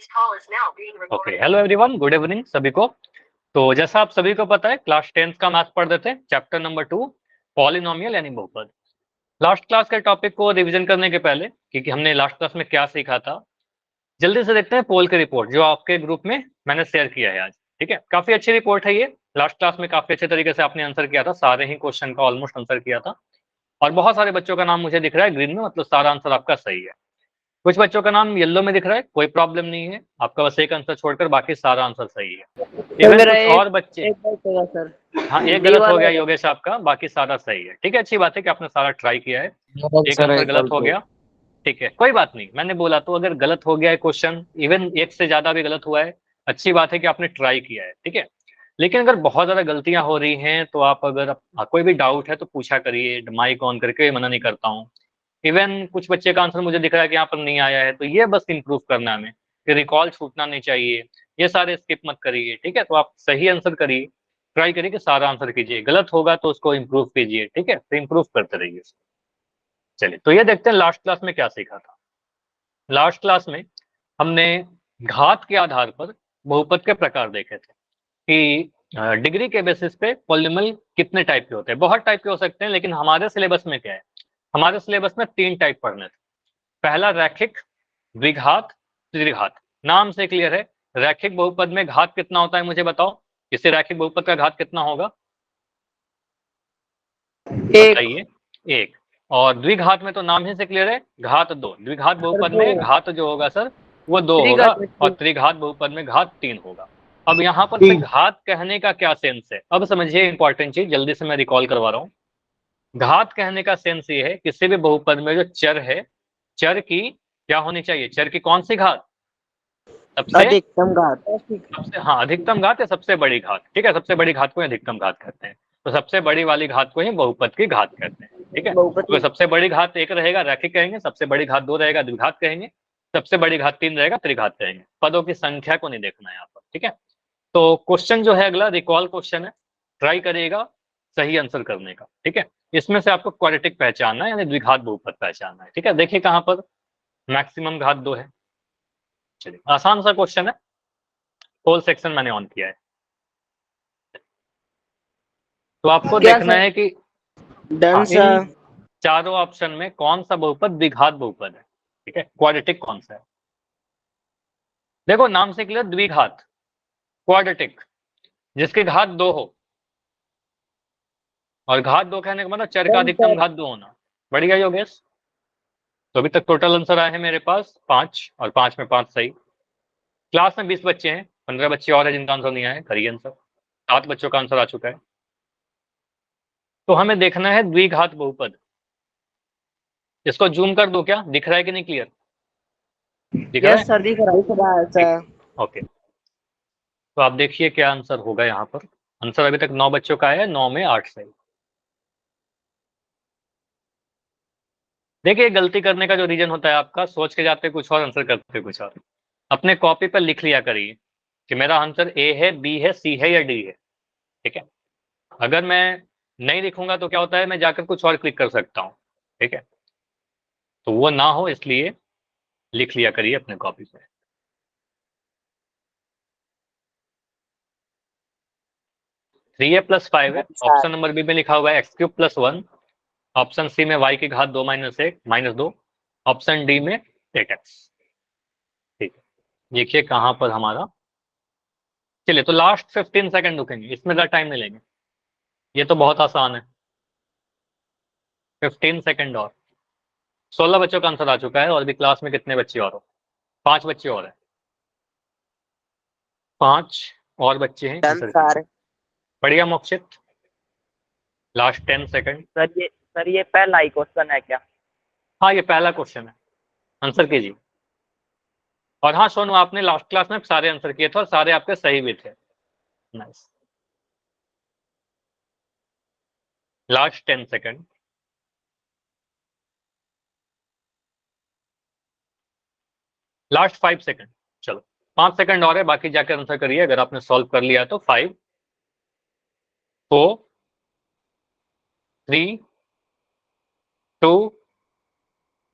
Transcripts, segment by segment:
Okay, hello everyone, good evening सभी को। तो जैसा आप सभी को पता है, क्लास 10th का मैथ्स पढ़ रहे थे, चैप्टर नंबर 2 पॉलिनोमियल यानी बहुपद। लास्ट क्लास के टॉपिक को रिवीजन करने के पहले, क्योंकि हमने लास्ट क्लास में क्या सीखा था, जल्दी से देखते हैं पोल की रिपोर्ट जो आपके ग्रुप में मैंने शेयर किया है आज। ठीक है, काफी अच्छी रिपोर्ट है ये। लास्ट क्लास में काफी अच्छे तरीके से आपने आंसर किया था, सारे ही क्वेश्चन का ऑलमोस्ट आंसर किया था, और बहुत सारे बच्चों का नाम मुझे दिख रहा है ग्रीन में, मतलब सारा आंसर आपका सही है। कुछ बच्चों का नाम येलो में दिख रहा है, कोई प्रॉब्लम नहीं है, आपका बस एक आंसर छोड़कर बाकी सारा आंसर सही है। सर इवन मेरा कुछ और बच्चे, एक गलत होगा सर। हाँ एक डी गलत हो वाला गया योगेश आपका, बाकी सारा सही है। ठीक है, अच्छी बात है कि आपने सारा ट्राई किया है। एक सर आंसर एक गलत हो गया, ठीक है, कोई बात नहीं। मैंने बोला तो अगर गलत हो गया है क्वेश्चन, इवन एक से ज्यादा भी गलत हुआ है, अच्छी बात है कि आपने ट्राई किया है। ठीक है, लेकिन अगर बहुत ज्यादा गलतियां हो रही हैं तो आप अगर कोई भी डाउट है तो पूछा करिए, माइक ऑन करके, मना नहीं करता हूँ। इवन कुछ बच्चे का आंसर मुझे दिख रहा है कि यहाँ पर नहीं आया है, तो ये बस इंप्रूव करना है हमें, कि रिकॉल छूटना नहीं चाहिए, ये सारे स्किप मत करिए। ठीक है, तो आप सही आंसर करिए, ट्राई करिए कि सारा आंसर कीजिए, गलत होगा तो उसको इम्प्रूव कीजिए। ठीक है, तो इम्प्रूव करते रहिए। चलिए, तो ये देखते हैं लास्ट क्लास में क्या सीखा था। लास्ट क्लास में हमने घात के आधार पर बहुपद के प्रकार देखे थे, कि डिग्री के बेसिस पे पॉलिनोमियल कितने टाइप के होते हैं। बहुत टाइप के हो सकते हैं, लेकिन हमारे सिलेबस में क्या है, हमारे सिलेबस में 3 टाइप पढ़ने थे। पहला रैखिक, द्विघात, त्रिघात। नाम से क्लियर है। रैखिक बहुपद में घात कितना होता है मुझे बताओ, इससे रैखिक बहुपद का घात कितना होगा, एक। बताइए, एक। और द्विघात में तो नाम ही से क्लियर है, घात 2। द्विघात बहुपद में घात जो होगा सर वो 2 होगा, और त्रिघात बहुपद में घात 3 होगा। अब यहाँ पर से घात कहने का क्या सेंस है, अब समझिए इंपॉर्टेंट चीज, जल्दी से मैं रिकॉल करवा रहा हूँ। घात कहने का सेंस ये है, किसी भी बहुपद में जो चर है, चर की क्या होनी चाहिए, चर की कौन सी घात, सबसे अधिकतम घात। सबसे हाँ, अधिकतम घात या सबसे बड़ी घात। ठीक है, सबसे बड़ी घात को अधिकतम घात कहते हैं, तो सबसे बड़ी वाली घात को ही बहुपद की घात कहते हैं। ठीक है, तो सबसे बड़ी घात 1 रहेगा रैखिक कहेंगे, सबसे बड़ी घात 2 रहेगा द्विघात कहेंगे, सबसे बड़ी घात 3 रहेगा त्रिघात कहेंगे। पदों की संख्या को नहीं देखना है यहाँ पर। ठीक है, तो क्वेश्चन जो है अगला रिकॉल क्वेश्चन है, ट्राई करिएगा सही आंसर करने का। ठीक है, इसमें से आपको क्वाड्रेटिक पहचानना है, यानी द्विघात बहुपद पहचानना है। ठीक है, देखिए कहां पर मैक्सिमम घात 2 है। चलिए, आसान सा क्वेश्चन है, होल सेक्शन मैंने ऑन किया है। तो आपको देखना है कि इन चारों ऑप्शन में कौन सा बहुपद द्विघात बहुपद है। ठीक है, क्वाड्रेटिक कौन सा है, देखो नाम से क्लियर, द्विघात क्वाड्रेटिक, जिसकी घात 2 हो, और घात 2 कहने का मतलब चर का अधिकतम घात 2 होना। बढ़िया योगेश, तो अभी तक टोटल आंसर आए हैं मेरे पास 5, और 5 में 5 सही। क्लास में 20 बच्चे हैं, 15 बच्चे और हैं जिनका आंसर नहीं आया, करिए आंसर। 7 बच्चों का आंसर आ चुका है। तो हमें देखना है द्विघात बहुपद। इसको जूम कर दो, क्या दिख रहा है कि नहीं, क्लियर दिख रहा है? सर दिख रहा है सर। ओके, तो आप देखिए क्या आंसर होगा यहाँ पर। आंसर अभी तक 9 बच्चों का है, 9 में 8 सही। देखिए, गलती करने का जो रीजन होता है आपका, सोच के जाते कुछ और, आंसर करते कुछ और। अपने कॉपी पर लिख लिया करिए कि मेरा आंसर ए है, बी है, सी है या डी है। ठीक है, अगर मैं नहीं लिखूंगा तो क्या होता है, मैं जाकर कुछ और क्लिक कर सकता हूँ। ठीक है, तो वो ना हो इसलिए लिख लिया करिए अपने कॉपी पे। 3a+5 है, ऑप्शन नंबर बी में लिखा हुआ है x³ + 1, ऑप्शन सी में y की घात 2 - 1 -2, ऑप्शन डी में 8x। ठीक है, देखिए कहां पर हमारा। चलिए, तो लास्ट 15 सेकंड रुकेंगे, इसमें ज़्यादा टाइम नहीं लेंगे, ये तो बहुत आसान है। 15 सेकंड और। 16 बच्चों का आंसर आ चुका है, और भी क्लास में कितने बच्चे और हो, 5 बच्चे और हैं, 5 और बच्चे हैं आंसर के। बढ़िया मोक्षित, लास्ट 10 सेकंड। सर ये पहला ही क्वेश्चन है क्या? हाँ, ये पहला क्वेश्चन है, आंसर कीजिए। और हाँ सोनू, आपने लास्ट क्लास में सारे आंसर किए थे और सारे आपके सही भी थे। Nice, last 10 second. Last 5 second. चलो, 5 सेकंड और है, बाकी जाकर आंसर करिए। अगर आपने सॉल्व कर लिया तो 5 4 3 2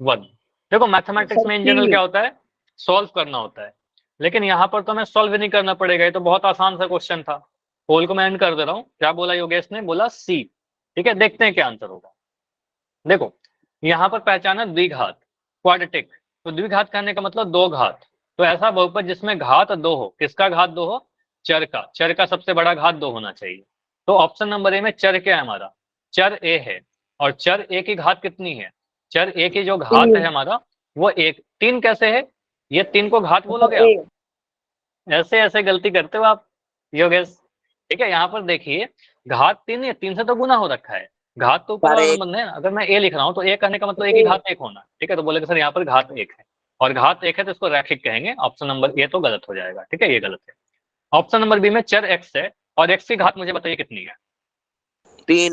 1। देखो मैथमेटिक्स में इन जनरल क्या होता है, सॉल्व करना होता है। लेकिन यहाँ पर तो हमें सॉल्व नहीं करना पड़ेगा, ये तो बहुत आसान सा क्वेश्चन था। पोल को मैं एंड कर दे रहा हूँ। क्या बोला योगेश ने? बोला सी। ठीक है, देखते हैं क्या आंसर होगा। देखो यहाँ पर पहचाना द्विघात, क्वाड्रेटिक। तो द्विघात कहने का मतलब दो घात। तो ऐसा बहुपद जिसमें घात दो हो। किसका घात दो हो? चर का। चर का सबसे बड़ा घात दो होना चाहिए। तो ऑप्शन नंबर ए में चर क्या है हमारा? चर ए है। और चर ए की घात कितनी है? चर ए की जो घात है 3 हमारा वो एक। 3 कैसे है? ये 3 को घात बोलोगे ए आप? ऐसे ऐसे गलती करते हो आप योगेश। ठीक है, यहाँ पर देखिए घात 3 है, 3 से तो गुना हो रखा है। घात तो ऊपर पर वाला एक नंबर है। अगर मैं ए लिख रहा हूँ तो ए कहने का मतलब ए की घात 1 होना। ठीक है, तो बोलेगे सर यहाँ पर घात 1 है और घात 1 है तो इसको रैखिक कहेंगे। ऑप्शन नंबर ए तो गलत हो जाएगा। ठीक है, ये गलत है। ऑप्शन नंबर बी में चर एक्स है और एक्स की घात मुझे बताइए कितनी है? 3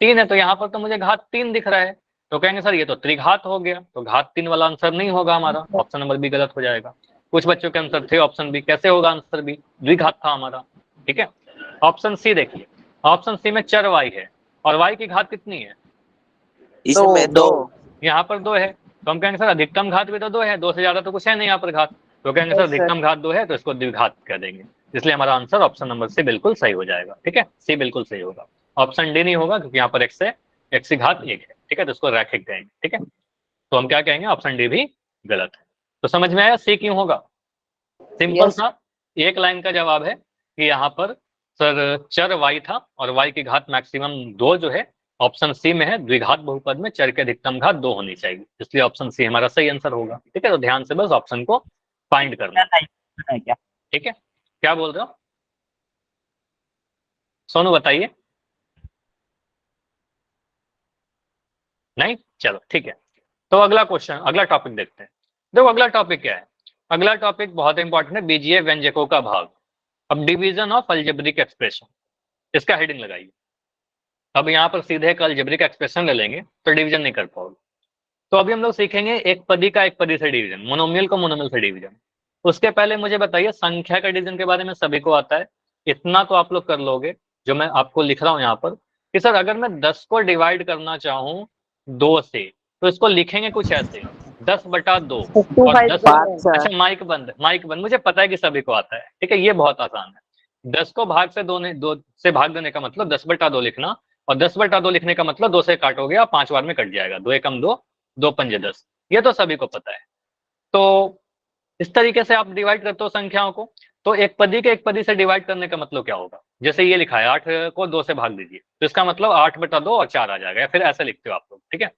3 है। तो यहाँ पर तो मुझे घात 3 दिख रहा है। तो कहेंगे सर ये तो त्रिघात हो गया, तो घात 3 वाला आंसर नहीं होगा हमारा। ऑप्शन नंबर बी गलत हो जाएगा। कुछ बच्चों के आंसर थे ऑप्शन बी। कैसे होगा आंसर बी? द्विघात था हमारा। ठीक है, ऑप्शन सी देखिए। ऑप्शन सी में चर वाई है और वाई की घात कितनी है? इसमें 2 यहाँ पर 2 है। तो हम कहेंगे सर अधिकतम घात भी तो 2 है, 2 से ज्यादा तो कुछ है नहीं यहाँ पर घात। तो कहेंगे सर अधिकतम घात 2 है तो इसको द्विघात कह देंगे। इसलिए हमारा आंसर ऑप्शन नंबर सी बिल्कुल सही हो जाएगा। ठीक है, सी बिल्कुल सही होगा। ऑप्शन डी नहीं होगा क्योंकि यहाँ पर एक्स है, एक्स की घात 1 है। ठीक है, तो इसको रैखिक कहेंगे। ठीक है, तो हम क्या कहेंगे? ऑप्शन डी भी गलत है। तो समझ में आया सी क्यों होगा? सिंपल यस सा एक लाइन का जवाब है कि यहाँ पर सर चर y था और y की घात मैक्सिमम 2 जो है ऑप्शन सी में है। द्विघात बहुपद में चर की अधिकतम घात 2 होनी चाहिए, इसलिए ऑप्शन सी हमारा सही आंसर होगा। ठीक है, तो ध्यान से बस ऑप्शन को फाइंड करना। है क्या? ठीक है, क्या बोल रहे हो सोनू? बताइए। नहीं, चलो ठीक है। तो अगला क्वेश्चन, अगला टॉपिक देखते हैं। देखो अगला टॉपिक क्या है। अगला टॉपिक बहुत इंपॉर्टेंट है, बीजीय व्यंजकों का भाग। अब डिवीजन ऑफ अलजेब्रिक एक्सप्रेशन, इसका हेडिंग लगाइए। अब यहाँ पर सीधे एक अलजेब्रिक एक्सप्रेशन ले लेंगे तो डिवीजन नहीं कर पाओगे। तो अभी हम लोग सीखेंगे एक पदी का एक पदी से डिवीजन, मोनोमियल को मोनोमियल से डिवीजन। उसके पहले मुझे बताइए संख्या का डिवीजन के बारे में सभी को आता है? इतना तो आप लोग कर लोगे जो मैं आपको लिख रहा हूं यहाँ पर कि सर अगर मैं 10 को डिवाइड करना चाहूं 2 से तो इसको लिखेंगे कुछ ऐसे 10/2। और 10, अच्छा माइक बंद, माइक बंद। मुझे पता है कि सभी को आता है। ठीक है, ये बहुत आसान है। 10 को भाग से 2 से भाग देने का मतलब 10/2 लिखना। और 10/2 लिखने का मतलब 2 से काटोगे आप 5 बार में कट जाएगा। 2 एकम 2, 2 पंजे 10। ये तो सभी को पता है। तो इस तरीके से आप डिवाइड करते हो संख्याओं को। तो एक पदी के एक पदी से डिवाइड करने का मतलब क्या होगा? जैसे ये लिखा है 8 को 2 से भाग दीजिए तो इसका मतलब 8/2 और 4 आ जाएगा, या फिर ऐसे लिखते हो आप लोग। ठीक है,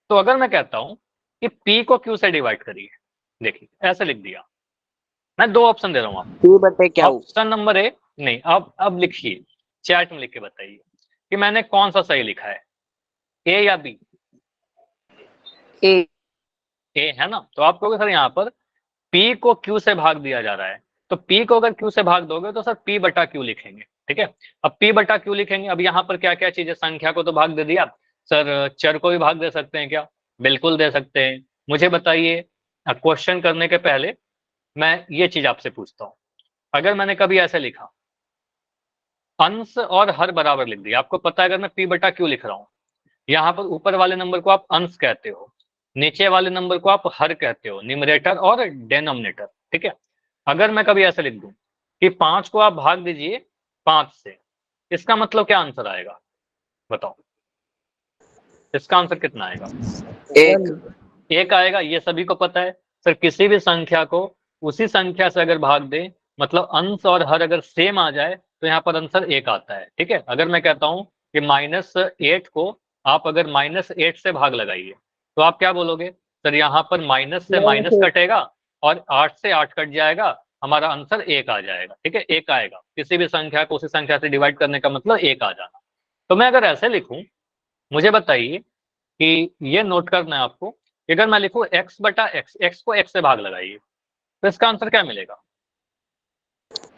तो अगर मैं कहता हूं कि पी को क्यू से डिवाइड करिए, देखिए ऐसे लिख दिया। मैं 2 ऑप्शन दे रहा हूं आपको। क्या ऑप्शन नंबर ए, नहीं अब लिखिए, चैट में लिख के बताइए कि मैंने कौन सा सही लिखा है, ए या बी? ए ए है ना। तो आप कहोगे सर यहाँ पर P को Q से भाग दिया जा रहा है, तो P को अगर Q से भाग दोगे तो सर P/Q लिखेंगे। ठीक है, अब P/Q लिखेंगे। अब यहाँ पर क्या क्या चीजें, संख्या को तो भाग दे दिया, सर चर को भी भाग दे सकते हैं क्या? बिल्कुल दे सकते हैं। मुझे बताइए, क्वेश्चन करने के पहले मैं ये चीज आपसे पूछता हूँ, अगर मैंने कभी ऐसे लिखा अंश और हर बराबर लिख दिया, आपको पता है अगर मैं P/Q लिख रहा हूँ, यहाँ पर ऊपर वाले नंबर को आप अंश कहते हो, नीचे वाले नंबर को आप हर कहते हो, न्यूमरेटर और डेनोमिनेटर। ठीक है, अगर मैं कभी ऐसे लिख दूं कि 5 को आप भाग दीजिए 5 से, इसका मतलब क्या आंसर आएगा? बताओ, इसका आंसर कितना आएगा? एक आएगा, ये सभी को पता है। सर किसी भी संख्या को उसी संख्या से अगर भाग दे, मतलब अंश और हर अगर सेम आ जाए तो यहाँ पर आंसर 1 आता है। ठीक है, अगर मैं कहता हूं कि -8 को आप अगर -8 से भाग लगाइए तो आप क्या बोलोगे? सर यहाँ पर माइनस से माइनस कटेगा और 8 से 8 कट जाएगा, हमारा आंसर 1 आ जाएगा। ठीक है, 1 आएगा। किसी भी संख्या को उसी संख्या से डिवाइड करने का मतलब 1 आ जाना। तो मैं अगर ऐसे लिखूं, मुझे बताइए कि ये नोट करना है आपको कि अगर मैं लिखूं x/x, x को x से भाग लगाइए तो इसका आंसर क्या मिलेगा?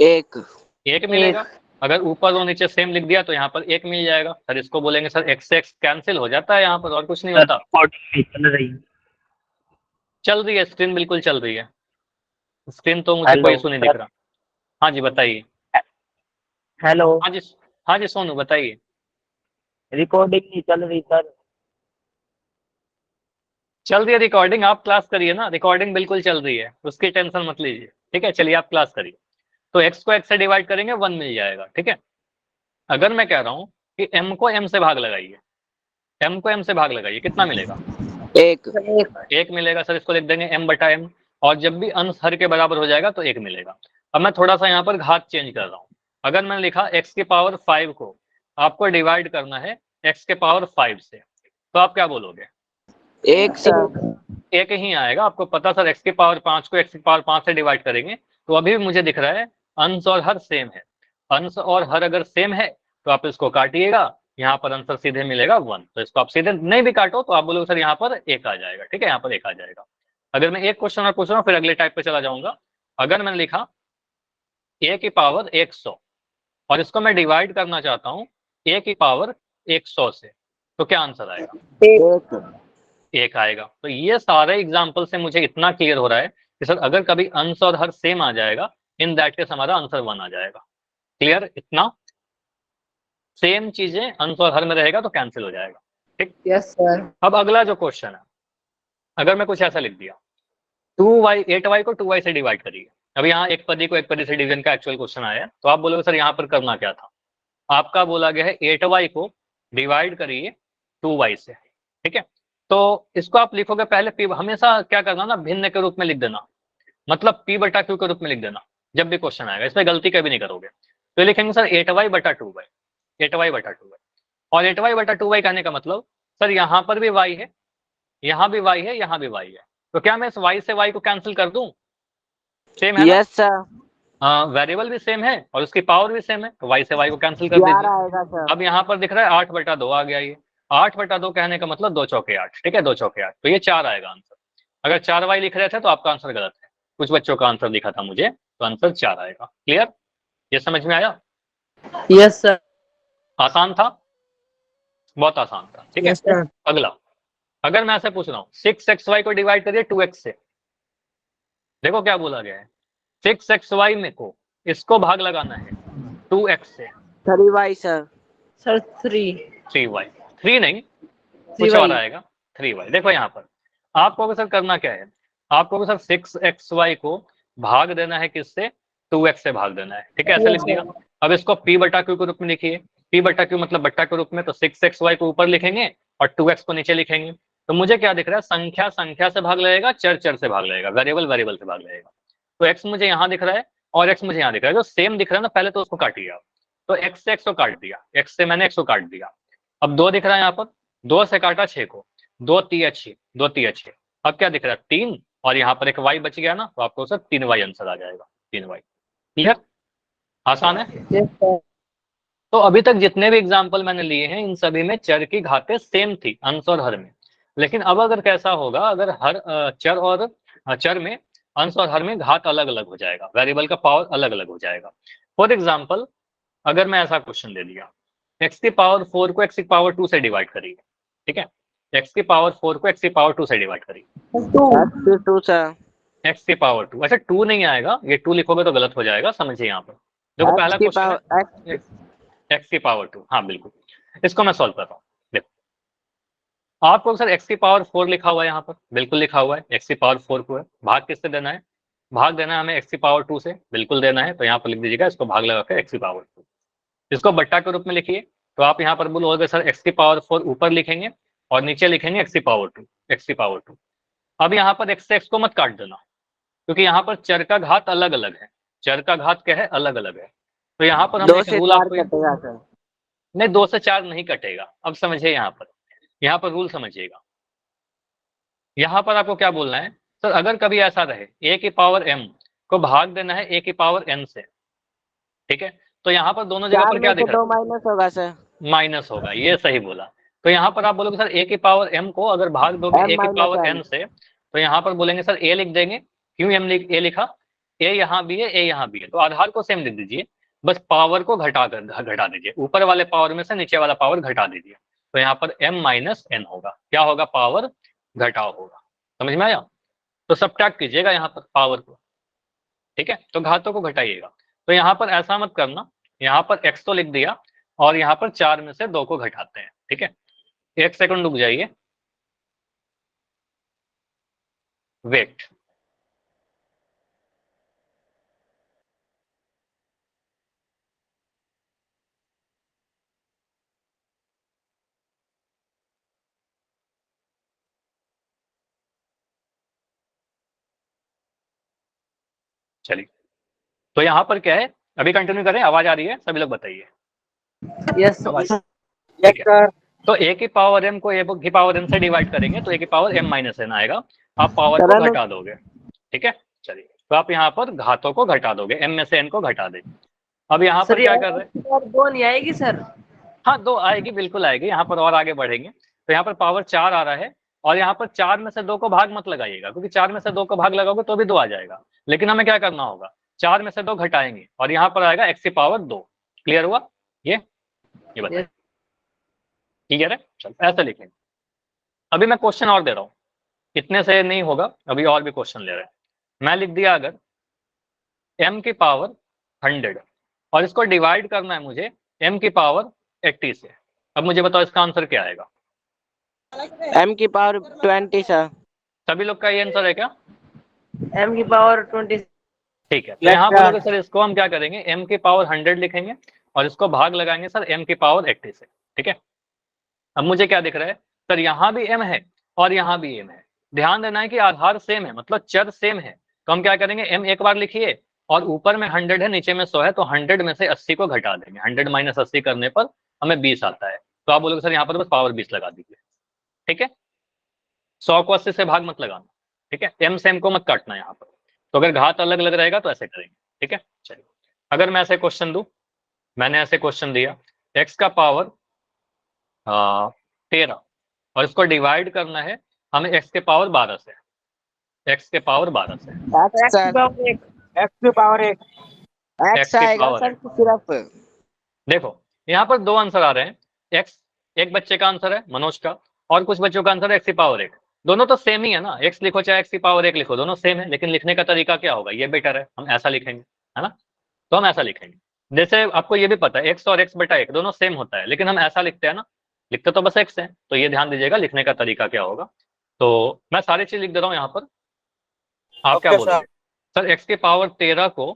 1 मिलेगा। अगर ऊपर और नीचे सेम लिख दिया तो यहाँ पर 1 मिल जाएगा। सर इसको बोलेंगे सर x से x कैंसिल हो जाता है यहाँ पर, और कुछ नहीं होता। चल रही है स्क्रीन, बिल्कुल चल रही है स्क्रीन, तो मुझे कोई इशू नहीं दिख रहा। हाँ जी बताइए। हेलो, हाँ जी, हाँ जी सोनू बताइए। रिकॉर्डिंग नहीं चल रही सर। चल रही है रिकॉर्डिंग, आप क्लास करिए ना, रिकॉर्डिंग बिल्कुल चल रही है, उसकी टेंशन मत लीजिए, ठीक है। चलिए आप क्लास करिए। तो x को x से डिवाइड करेंगे 1 मिल जाएगा, ठीक है। अगर मैं कह रहा हूँ कि m को m से भाग लगाइए, m को m से भाग लगाइए, कितना मिलेगा? एक। एक मिलेगा सर, इसको लिख देंगे m बटा m, और जब भी अंश हर के बराबर हो जाएगा तो एक मिलेगा। अब मैं थोड़ा सा यहाँ पर घात चेंज कर रहा हूँ। अगर मैंने लिखा x की पावर 5 को आपको डिवाइड करना है x के पावर 5 से, तो आप क्या बोलोगे? एक सर। एक ही आएगा। आपको पता सर x की पावर 5 को x की पावर 5 से डिवाइड करेंगे तो अभी भी मुझे दिख रहा है अंश और हर सेम है। अंश और हर अगर सेम है तो आप इसको काटिएगा, यहाँ पर आंसर सीधे मिलेगा 1। तो इसको आप सीधे नहीं भी काटो तो आप बोलोगे सर यहाँ पर एक आ जाएगा, ठीक है, यहाँ पर एक आ जाएगा। अगर मैं एक क्वेश्चन और पूछ रहा हूँ फिर अगले टाइप पे चला जाऊंगा। अगर मैंने लिखा a की पावर 100 और इसको मैं डिवाइड करना चाहता हूँ a की पावर 100 से, तो क्या आंसर आएगा? एक। एक आएगा। तो ये सारे एग्जाम्पल से मुझे इतना क्लियर हो रहा है कि सर अगर कभी अंश और हर सेम आ जाएगा, इन दैट केस हमारा आंसर 1 आ जाएगा। क्लियर? इतना सेम चीजें अंश और हर में रहेगा तो कैंसिल हो जाएगा, ठीक। Yes sir. अब अगला जो क्वेश्चन है, अगर मैं कुछ ऐसा लिख दिया 2y 8y को 2y से डिवाइड करिए। अब यहाँ एक पदी को एक पदी से डिवीजन का एक्चुअल क्वेश्चन आया है, तो आप बोलोगे सर यहाँ पर करना क्या था? आपका बोला गया है 8y को डिवाइड करिए 2y से, ठीक है। तो इसको आप लिखोगे पहले p, हमेशा क्या करना ना, भिन्न के रूप में लिख देना, मतलब p बटा q के रूप में लिख देना जब भी क्वेश्चन आएगा, इसमें गलती कभी नहीं करोगे। तो ये लिखेंगे सर 8y बटा 2y, 8y बटा 2y। और 8y बटा 2y कहने का मतलब सर यहाँ पर भी y है, यहाँ भी y है, यहाँ भी y है, तो क्या मैं इस y से y को कैंसिल कर दूं? सेम है ना? Yes sir. वेरिएबल भी सेम है और उसकी पावर भी सेम है, तो y से y को कैंसिल कर दीजिए। आएगा सर। अब यहाँ पर दिख रहा है 8/2 आ गया, ये 8/2 कहने का मतलब 2 चौके 8, ठीक है, 2 चौके 8, तो ये 4 आएगा आंसर। अगर 4y लिख रहे थे तो आपका आंसर गलत है, कुछ बच्चों का आंसर लिखा था मुझे, तो आंसर 4 आएगा। क्लियर? ये समझ में आया? Yes sir. आसान था, बहुत आसान था, ठीक है। Yes sir. अगला, अगर मैं ऐसे पूछ रहा हूँ 6xy को डिवाइड करिए 2x से, देखो क्या बोला गया है, 6xy में को इसको भाग लगाना है 2x से। 3y sir. सर 3y, 3 नहीं, कुछ और आएगा 3y। देखो यहाँ पर आपको सर करना क्या है, आपको सर 6xy को भाग देना है किससे? 2x से भाग देना है, ठीक है, ऐसे लिख दिया। अब इसको p बटा q के रूप में लिखिए, p बटा q मतलब बट्टा के रूप में, तो 6xy को ऊपर लिखेंगे और 2x को नीचे लिखेंगे। तो मुझे क्या दिख रहा है, संख्या संख्या से भाग लगेगा, चर चर से भाग लगेगा, वेरिएबल वेरिएबल से भाग लगेगा। तो x मुझे यहाँ दिख रहा है और x मुझे यहाँ दिख रहा है, जो सेम दिख रहा है ना, पहले तो उसको काटिए आप। तो x से x को काट दिया, x से मैंने x को काट दिया। अब 2 दिख रहा है यहाँ पर, 2 से काटा 6 को, 2 तिया 6, 2 तिया 6। अब क्या दिख रहा है 3, और यहाँ पर एक y बच गया ना, तो आपको सर 3y आंसर आ जाएगा, 3y। क्लियर? आसान है। Yes sir. तो अभी तक जितने भी एग्जाम्पल मैंने लिए हैं इन सभी में चर की घातें सेम थी अंश और हर में। लेकिन अब अगर कैसा होगा, अगर हर चर और चर में अंश और हर में घात अलग अलग हो जाएगा, वेरिएबल का पावर अलग अलग हो जाएगा। फॉर एग्जाम्पल अगर मैं ऐसा क्वेश्चन दे दिया, x की पावर 4 को x की पावर 2 से डिवाइड करिए, ठीक है, x की पावर 4 को x की पावर 2 से डिवाइड करिए। 2 सर। x की पावर 2, अच्छा 2 नहीं आएगा, ये 2 लिखोगे तो गलत हो जाएगा, समझिए यहाँ पर। देखो पहला क्वेश्चन है x की पावर 2, हाँ बिल्कुल, इसको मैं सॉल्व कर रहा हूँ। देखो आपको सर x की पावर 4 लिखा हुआ है यहाँ पर, बिल्कुल लिखा हुआ है x की पावर 4 को है, भाग किससे देना है? भाग देना है हमें x की पावर 2 से, बिल्कुल देना है, तो यहाँ पर लिख दीजिएगा इसको भाग लगा के x की पावर 2। इसको बट्टा के रूप में लिखिए, तो आप यहाँ पर बोलोगे सर x की पावर 4 ऊपर लिखेंगे और नीचे लिखेंगे x की पावर 2, x की पावर 2। अब यहाँ पर x से x को मत काट देना, क्योंकि यहाँ पर चर का घात अलग अलग है, चर का घात क्या है, अलग अलग है। तो यहाँ पर हम 2 एक से रूल 4 आपको, कटेगा सर। नहीं 2 से 4 नहीं कटेगा। अब समझिए यहाँ पर रूल समझिएगा। यहाँ पर आपको क्या बोलना है, सर अगर कभी ऐसा रहे a की पावर m को भाग देना है a की पावर n से, ठीक है, तो यहाँ पर दोनों जगह 4 पर में क्या से दिख रहा 2 माइनस होगा सर। है? माइनस होगा, ये सही बोला। तो यहाँ पर आप बोलोगे सर a की पावर m को अगर भाग दोगे m a की माइनस पावर n। n से, तो यहाँ पर बोलेंगे सर a लिख देंगे, क्यों a लिखा, a यहाँ भी है a यहाँ भी है, तो आधार को सेम लिख दीजिए, बस पावर को घटा दीजिए, ऊपर वाले पावर में से नीचे वाला पावर घटा दीजिए, तो यहाँ पर m माइनस n होगा, क्या होगा, पावर घटाव होगा। समझ में आया? तो सब्ट्रैक्ट कीजिएगा यहाँ पर पावर को, ठीक है, तो घातों को घटाइएगा। तो यहाँ पर ऐसा मत करना, यहाँ पर x तो लिख दिया और यहाँ पर 4 में से 2 को घटाते हैं, ठीक है। 1 सेकंड रुक जाइए। वेट। चलिए, तो यहाँ पर क्या है, अभी कंटिन्यू करें, आवाज आ रही है, सभी लोग बताइए। यस आवाज, सर। ठीक है। तो ए की पावर एम को ए की पावर एन से डिवाइड करेंगे तो ए की पावर एम माइनस एन आएगा, आप पावर को घटा दोगे, ठीक है। चलिए, तो आप यहाँ पर घातों को घटा दोगे, एम में से एन को घटा देंगे। अब यहाँ पर क्या कर रहे हैं, सर दो नहीं आएगी सर? हाँ 2 आएगी, बिल्कुल आएगी, यहाँ पर और आगे बढ़ेंगे तो यहाँ पर पावर 4 आ रहा है, और यहाँ पर 4 में से 2 को भाग मत लगाइएगा, क्योंकि 4 में से 2 को भाग लगाओगे तो भी 2 आ जाएगा, लेकिन हमें क्या करना होगा, 4 में से 2 घटाएंगे और यहाँ पर आएगा x की पावर 2। क्लियर हुआ ये बताइए, क्लियर है? चलो ऐसे लिखेंगे। अभी मैं क्वेश्चन और दे रहा हूँ, इतने से नहीं होगा, अभी और भी क्वेश्चन ले रहे हैं। मैं लिख दिया अगर m की पावर 100 और इसको डिवाइड करना है मुझे m की पावर 80 से, अब मुझे बताओ इसका आंसर क्या आएगा? m की पावर 20 सर। सभी लोग का ये आंसर है क्या? m की पावर 20। ठीक है, तो यहाँ बोलोगे सर इसको हम क्या करेंगे, m की पावर 100 लिखेंगे और इसको भाग लगाएंगे सर m की पावर 80 से, ठीक है। अब मुझे क्या दिख रहा है सर, यहाँ भी m है और यहाँ भी m है, ध्यान देना है कि आधार सेम है, मतलब चर सेम है, तो हम क्या करेंगे, m एक बार लिखिए और ऊपर में 100 है नीचे में 100 है, तो 100 में से 80 को घटा देंगे, 100 माइनस 80 करने पर हमें 20 आता है, तो आप बोलोगे सर यहाँ पर बस पावर 20 लगा दीजिए, ठीक है। 100 को 80 से भाग मत लगाना, ठीक है, m से m को मत काटना यहाँ पर, तो अगर घात अलग अलग रहेगा तो ऐसे करेंगे, ठीक है। चलिए, अगर मैं ऐसे क्वेश्चन दूं, मैंने ऐसे क्वेश्चन दिया x का पावर 13 और इसको डिवाइड करना है हमें x के पावर 12 से, x के पावर 12 से, x की पावर 1, x की पावर 1, x आएगा सर सिर्फ। देखो यहाँ पर 2 आंसर आ रहे हैं, x एक बच्चे का आंसर है मनोज का, और कुछ बच्चों का आंसर है x की पावर 1, दोनों तो सेम ही है ना, x लिखो चाहे x की पावर 1 लिखो, दोनों सेम है, लेकिन लिखने का तरीका क्या होगा, ये बेटर है, हम ऐसा लिखेंगे, है ना, तो हम ऐसा लिखेंगे। जैसे आपको ये भी पता है x और x बटा 1 दोनों सेम होता है, लेकिन हम ऐसा लिखते हैं ना, लिखते तो बस x है, तो ये ध्यान दीजिएगा लिखने का तरीका क्या होगा। तो मैं सारी चीज लिख दे रहा हूँ यहाँ पर, आप क्या बोलोगे सर, x की पावर 13 को,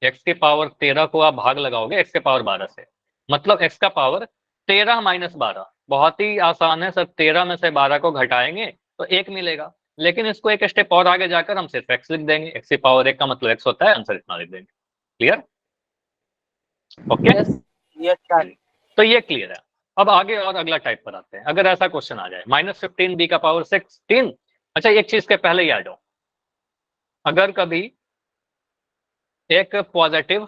x की पावर 13 को आप भाग लगाओगे x के पावर 12 से, मतलब x का पावर 13 माइनस 12, बहुत ही आसान है सर, 13 में से 12 को घटाएंगे तो 1 मिलेगा, लेकिन इसको एक स्टेप और आगे जाकर हम सिर्फ x लिख देंगे, x की पावर 1 का मतलब x होता है, आंसर इतना लिख देंगे। क्लियर? ओके, तो ये क्लियर है। अब आगे और अगला टाइप पर आते हैं, अगर ऐसा क्वेश्चन आ जाए -15 b का पावर 16, अच्छा एक चीज के पहले ही आ जाओ, अगर कभी एक पॉजिटिव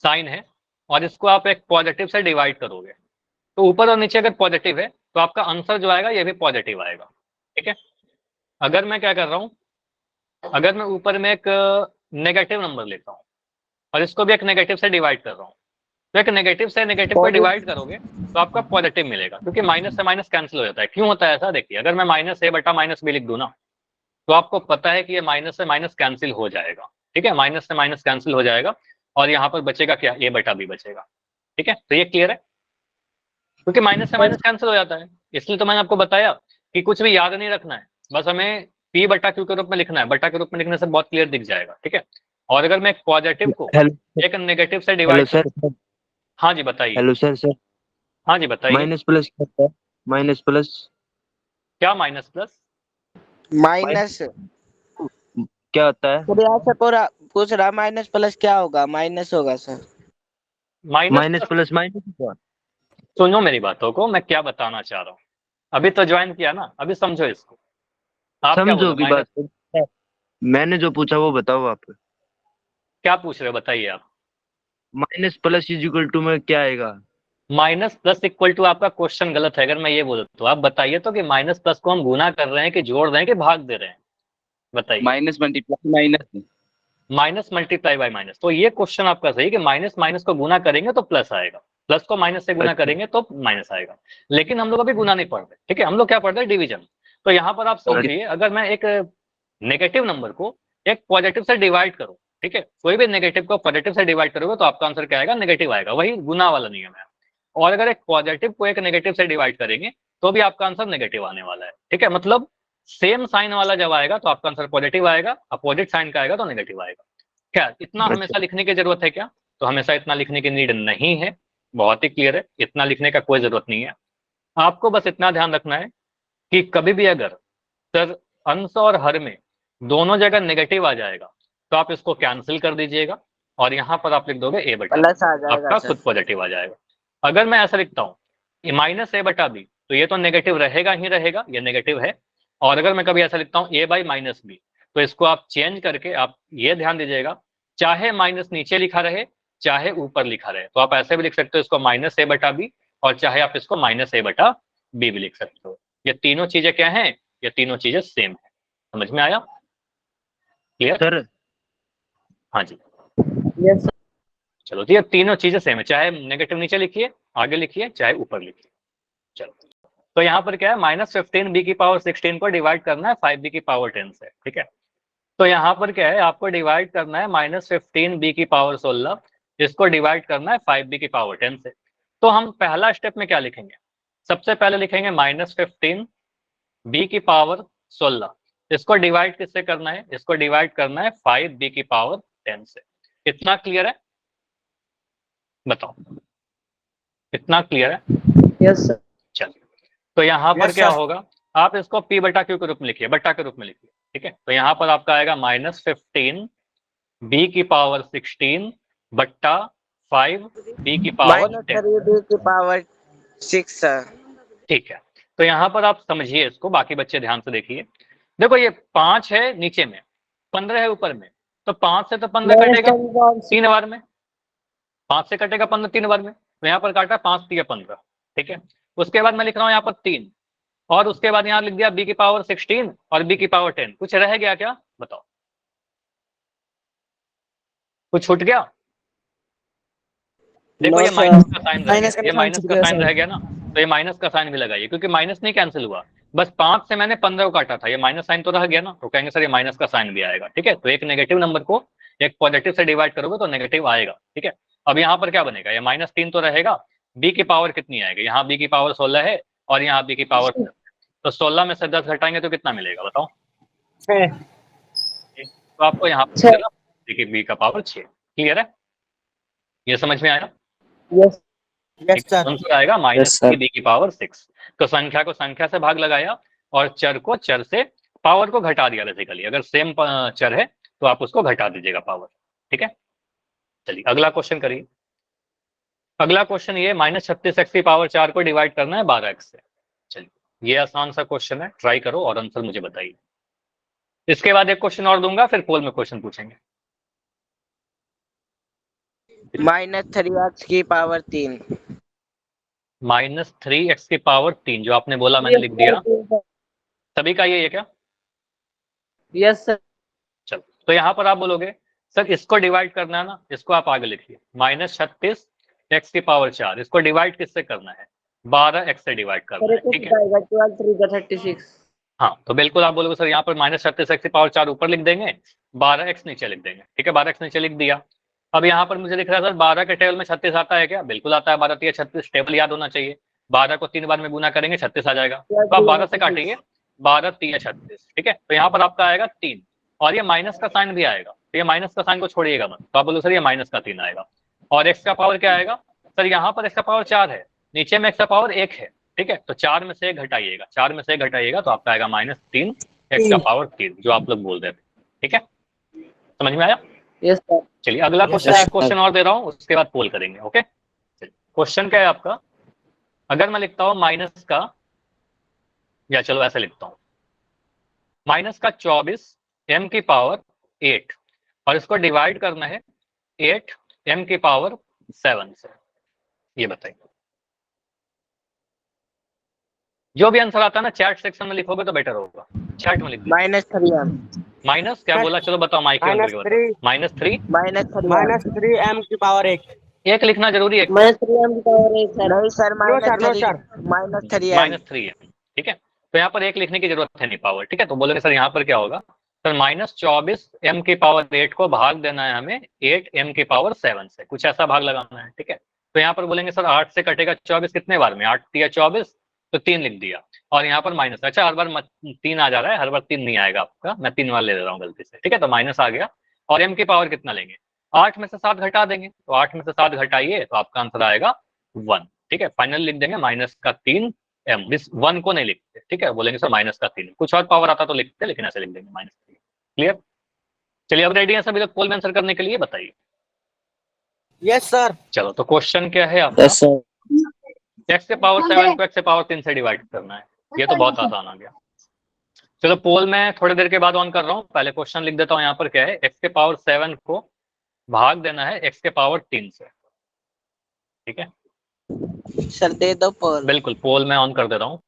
साइन है और इसको आप एक पॉजिटिव से डिवाइड करोगे, तो ऊपर और नीचे अगर पॉजिटिव है तो आपका आंसर जो आएगा ये भी पॉजिटिव आएगा, ठीक है। अगर मैं क्या कर रहा हूं, अगर मैं ऊपर में एक नेगेटिव नंबर लेता हूं और इसको भी एक नेगेटिव से डिवाइड कर रहा हूं, तो एक नेगेटिव से नेगेटिव को डिवाइड करोगे तो आपका पॉजिटिव मिलेगा, क्योंकि माइनस से माइनस कैंसिल हो जाता है। क्यों होता है ऐसा, देखिए अगर मैं -a बटा -b लिख दूं ना, तो आपको पता है कि ये माइनस से माइनस कैंसिल हो जाएगा, ठीक है, माइनस से माइनस कैंसिल हो जाएगा और यहाँ पर बचेगा क्या, a बटा b बचेगा, ठीक है। तो ये क्लियर है, क्योंकि माइनस से माइनस कैंसिल हो जाता है, इसलिए तो मैंने आपको बताया कि कुछ भी याद नहीं रखना है, बस हमें p बटा q के रूप में लिखना है, बटा के रूप में लिखने से बहुत क्लियर दिख जाएगा, ठीक है। और अगर मैं एक पॉजिटिव को एक नेगेटिव से डिवाइड, सर, हाँ जी बताइए। Hello sir. हाँ जी बताइए। माइनस प्लस क्या होता है? माइनस प्लस क्या माइनस प्लस? माइनस क्या होता है? पूछ रहा माइनस प्लस क्या होगा, माइनस होगा सर। Minus plus minus. सुनो मेरी बातों को, मैं क्या बताना चाह रहा हूँ, अभी तो ज्वाइन किया ना, अभी समझो इसको, आप क्या समझो बोलो, की बात। मैंने जो पूछा वो बताओ आप। क्या पूछ रहे हो बताइए आप। Minus plus is equal to में क्या आएगा? माइनस प्लस इक्वल टू, आपका क्वेश्चन गलत है, अगर मैं ये बोलूँ तो आप बताइए तो कि माइनस प्लस को हम गुना कर रहे हैं कि जोड़ रहे हैं कि भाग दे रहे हैं, बताइए। Minus multiply minus, minus multiply by minus, तो ये क्वेश्चन आपका सही कि माइनस माइनस को गुना करेंगे तो प्लस आएगा, प्लस को माइनस से गुना करेंगे तो माइनस आएगा, लेकिन हम लोग अभी गुना नहीं पढ़ रहे, ठीक है, हम लोग क्या पढ़ रहे हैं, डिवीजन। तो यहाँ पर आप समझिए, अगर मैं एक नेगेटिव नंबर को एक पॉजिटिव से डिवाइड करूं, ठीक है, कोई भी नेगेटिव को पॉजिटिव से डिवाइड करोगे तो आपका आंसर क्या आएगा, नेगेटिव आएगा, वही गुना वाला नियम है। और अगर एक पॉजिटिव को एक नेगेटिव से डिवाइड करेंगे तो भी आपका आंसर नेगेटिव आने वाला है, ठीक है, मतलब सेम साइन वाला जब आएगा तो आपका आंसर पॉजिटिव आएगा, अपोजिट साइन का आएगा तो नेगेटिव आएगा। क्या इतना अच्छा। हमेशा लिखने की जरूरत है क्या? तो हमेशा इतना लिखने की नीड नहीं है, बहुत ही क्लियर है, इतना लिखने का कोई जरूरत नहीं है। आपको बस इतना ध्यान रखना है कि कभी भी अगर सर अंश और हर में दोनों जगह नेगेटिव आ जाएगा तो आप इसको कैंसिल कर दीजिएगा और यहाँ पर आप लिख दोगे ए बटा प्लस आ जाएगा आपका सर। खुद पॉजिटिव आ जाएगा। अगर मैं ऐसा लिखता हूँ माइनस ए बटा बी तो ये तो नेगेटिव रहेगा ही रहेगा, ये नेगेटिव है। और अगर मैं कभी ऐसा लिखता हूँ ए बाई माइनस बी तो इसको आप चेंज करके आप ये ध्यान दीजिएगा, चाहे माइनस नीचे लिखा रहे चाहे ऊपर लिखा रहे, तो आप ऐसे भी लिख सकते हो इसको माइनस ए बटा बी, और चाहे आप इसको माइनस ए बटा बी भी लिख सकते हो। ये तीनों चीजें क्या हैं? ये तीनों चीजें सेम है। समझ में आया? क्लियर? सर हाँ जी, यस सर। चलो तो ये तीनों चीजें सेम है, चाहे नेगेटिव नीचे लिखिए, आगे लिखिए, चाहे ऊपर लिखिए। चलो तो यहाँ पर क्या है, -15 b की पावर 16 को डिवाइड करना है 5b की पावर 10 से, ठीक है। तो यहाँ पर क्या है, आपको डिवाइड करना है -15b की पावर 16, इसको डिवाइड करना है 5b की पावर 10 से। तो हम पहला स्टेप में क्या लिखेंगे, सबसे पहले लिखेंगे -15b की पावर 16, इसको डिवाइड किससे करना है, इसको डिवाइड करना है 5b की पावर 10 से। इतना क्लियर है? बताओ, इतना क्लियर है? Yes sir. चलिए, तो यहाँ पर Yes, क्या sir. होगा, आप इसको p बटा q के रूप में लिखिए, बटा के रूप में लिखिए, ठीक है। तो यहाँ पर आपका आएगा -15 b की पावर 16 बट्टा 5b की पावर 10, -3b की पावर 6 सर। ठीक है। तो यहाँ पर आप समझिए इसको, बाकी बच्चे ध्यान से देखिए। देखो ये 5 है नीचे में, 15 है ऊपर में, तो 5 से तो 15 कटेगा 3 बार में, 5 से कटेगा 15 3 बार में, तो यहाँ पर काटा 5 3 15, ठीक है। उसके बाद मैं लिख रहा हूँ यहाँ पर 3, और उसके बाद यहाँ लिख दिया b की पावर 16 और b की पावर 10, कुछ रह गया क्या बताओ, कुछ छूट गया? देखो ये माइनस का साइन रह गया, ये माइनस का साइन रह गया ना, तो ये माइनस का साइन भी लगाइए, क्योंकि माइनस नहीं कैंसिल हुआ, बस 5 से मैंने 15 को काटा था, ये माइनस साइन तो रह गया ना, तो कहेंगे सर ये माइनस का साइन भी आएगा, ठीक है। तो एक नेगेटिव नंबर को एक पॉजिटिव से डिवाइड करोगे तो नेगेटिव आएगा, ठीक है। अब यहाँ पर क्या बनेगा, ये -3 तो रहेगा, b की पावर कितनी आएगी, यहाँ b की पावर 16 है और यहाँ b की पावर 10, तो 16 में से 10 घटाएंगे तो कितना मिलेगा बताओ? 6। तो आपको यहाँ पर मिलेगा b का पावर 6। क्लियर है? ये समझ में आया? Yes yes sir. आंसर आएगा -3b की पावर 6। तो संख्या को संख्या से भाग लगाया और चर को चर से, पावर को घटा दिया बेसिकली, अगर सेम चर है तो आप उसको घटा दीजिएगा पावर, ठीक है। चलिए अगला क्वेश्चन करिए। अगला क्वेश्चन ये -36x की पावर 4 को डिवाइड करना है 12x से। चलिए ये आसान सा क्वेश्चन है, ट्राई करो और आंसर मुझे बताइए। इसके बाद एक क्वेश्चन और दूंगा, फिर पोल में क्वेश्चन पूछेंगे। -3x की पावर 3। -3x की पावर 3 जो आपने बोला मैंने लिख दिया, सभी का ये है क्या? Yes sir. चलो तो यहाँ पर आप बोलोगे सर इसको डिवाइड करना है ना, इसको आप आगे लिखिए, -36x की पावर 4, इसको डिवाइड किससे करना है, 12x से डिवाइड करना है, ठीक है। 12 3 36। हाँ तो बिल्कुल आप बोलोगे सर यहाँ पर -36x की पावर 4 ऊपर लिख देंगे, 12x नीचे लिख देंगे, ठीक है। 12x नीचे लिख दिया। अब यहाँ पर मुझे दिख रहा है सर 12 के टेबल में 36 आता है क्या? बिल्कुल आता है, 12 3 36 टेबल याद होना चाहिए, 12 को 3 बार में गुना करेंगे 36 आ जाएगा, तो आप 12 से काटिए, 12 3 36, ठीक है। तो यहाँ पर आपका आएगा 3, और ये माइनस का साइन भी आएगा, तो ये माइनस का साइन को छोड़िएगा मत, तो आप बोलो सर ये माइनस का 3 आएगा। और एक्स का पावर क्या आएगा सर, यहाँ पर एक्स का पावर 4 है, नीचे में एक्स का पावर 1 है, ठीक है। तो 4 में से 1 घटाइएगा, 4 में से 1 घटाइएगा तो आपका आएगा -3 एक्स का पावर 3, जो आप लोग बोल रहे थे, ठीक है। समझ में आया? Yes sir. चलिए अगला क्वेश्चन और दे रहा हूँ, उसके बाद पोल करेंगे, ओके। क्वेश्चन क्या है आपका, अगर मैं लिखता हूँ माइनस का, या चलो ऐसे लिखता हूँ, माइनस का 24 m की पावर 8, और इसको डिवाइड करना है 8 m की पावर 7 से, ये बताइए। जो भी आंसर आता है ना चैट सेक्शन में लिखोगे तो बेटर होगा, चैट में लिख दीजिए। -3m। माइनस क्या बोला, चलो बताओ माइक के अंदर -3m की पावर 1। एक लिखना जरूरी है, -3m की पावर 1 सर। नहीं सर, -3m, ठीक है। तो यहाँ पर एक लिखने की जरूरत है नहीं पावर, ठीक है। तो बोलोगे सर यहाँ पर क्या होगा, सर -24 m की पावर 8 को भाग देना है हमें 8 m की पावर 7 से, कुछ ऐसा भाग लगाना है, ठीक है। तो यहाँ पर बोलेंगे सर 8 से कटेगा 24 कितने बार में, 8 3 24, तो 3 लिख दिया, और यहाँ पर माइनस। अच्छा, हर बार 3 आ जा रहा है, हर बार 3 नहीं आएगा आपका, मैं 3 वाला ले रहा हूँ गलती से, ठीक है। तो माइनस आ गया, और m की पावर कितना लेंगे, 8 में से 7 घटा देंगे, तो 8 में से 7 घटाइए तो आपका आंसर आएगा 1, ठीक है। फाइनल लिख देंगे माइनस का 3 m, इस 1 को नहीं लिखते, ठीक है, बोलेंगे सर माइनस का 3, कुछ और पावर आता तो लिखते, लेकिन ऐसे लिख देंगे माइनस 3। क्लियर? चलिए, अब रेडी है सभी लोग पोल में आंसर करने के लिए, बताइए। Yes sir. चलो, तो क्वेश्चन क्या है आपका, यस सर। x के पावर 7 को x के पावर 3 से डिवाइड करना है। ये तो बहुत आसान आ गया। चलो, पोल मैं थोड़ी देर के बाद ऑन कर रहा हूँ, पहले क्वेश्चन लिख देता हूँ। यहाँ पर क्या है, x के पावर 7 को भाग देना है x के पावर 3 से, ठीक है। सर दे दो पोल। बिल्कुल, पोल मैं ऑन कर दे रहा हूँ।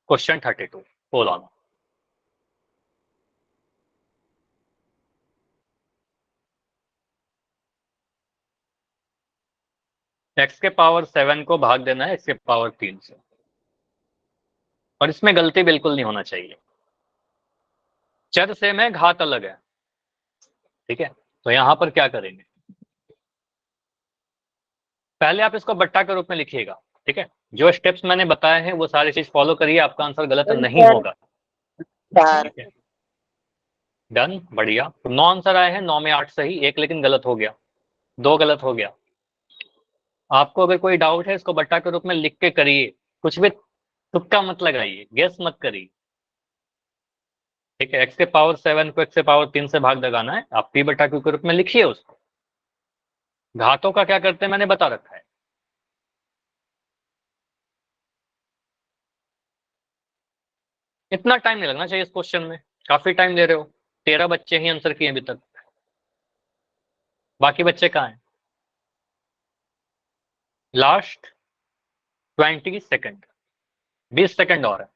Question 32, poll on. x के पावर 7 को भाग देना है x के पावर 3 से, और इसमें गलती बिल्कुल नहीं होना चाहिए। चर सेम है, घात अलग है, ठीक है। तो यहाँ पर क्या करेंगे, पहले आप इसको बट्टा के रूप में लिखिएगा, ठीक है। जो स्टेप्स मैंने बताए हैं वो सारी चीज फॉलो करिए, आपका आंसर गलत नहीं होगा, सर ठीक है। डन, बढ़िया। तो 9 आंसर आए हैं, 9 में 8 सही, एक लेकिन गलत हो गया, 2 गलत हो गया। आपको अगर कोई डाउट है, इसको बट्टा के रूप में लिख के करिए, कुछ भी तुक्का मत लगाइए, गेस मत करिए, ठीक है। x के पावर 7 को x के पावर 3 से भाग लगाना है, आप p बटा q के रूप में लिखिए उसको। घातों का क्या करते हैं मैंने बता रखा है। इतना टाइम नहीं लगना चाहिए इस क्वेश्चन में, काफी टाइम ले रहे हो। 13 बच्चे ही आंसर किए अभी तक, बाकी बच्चे कहाँ हैं। लास्ट 20 सेकंड, 20 सेकंड और है।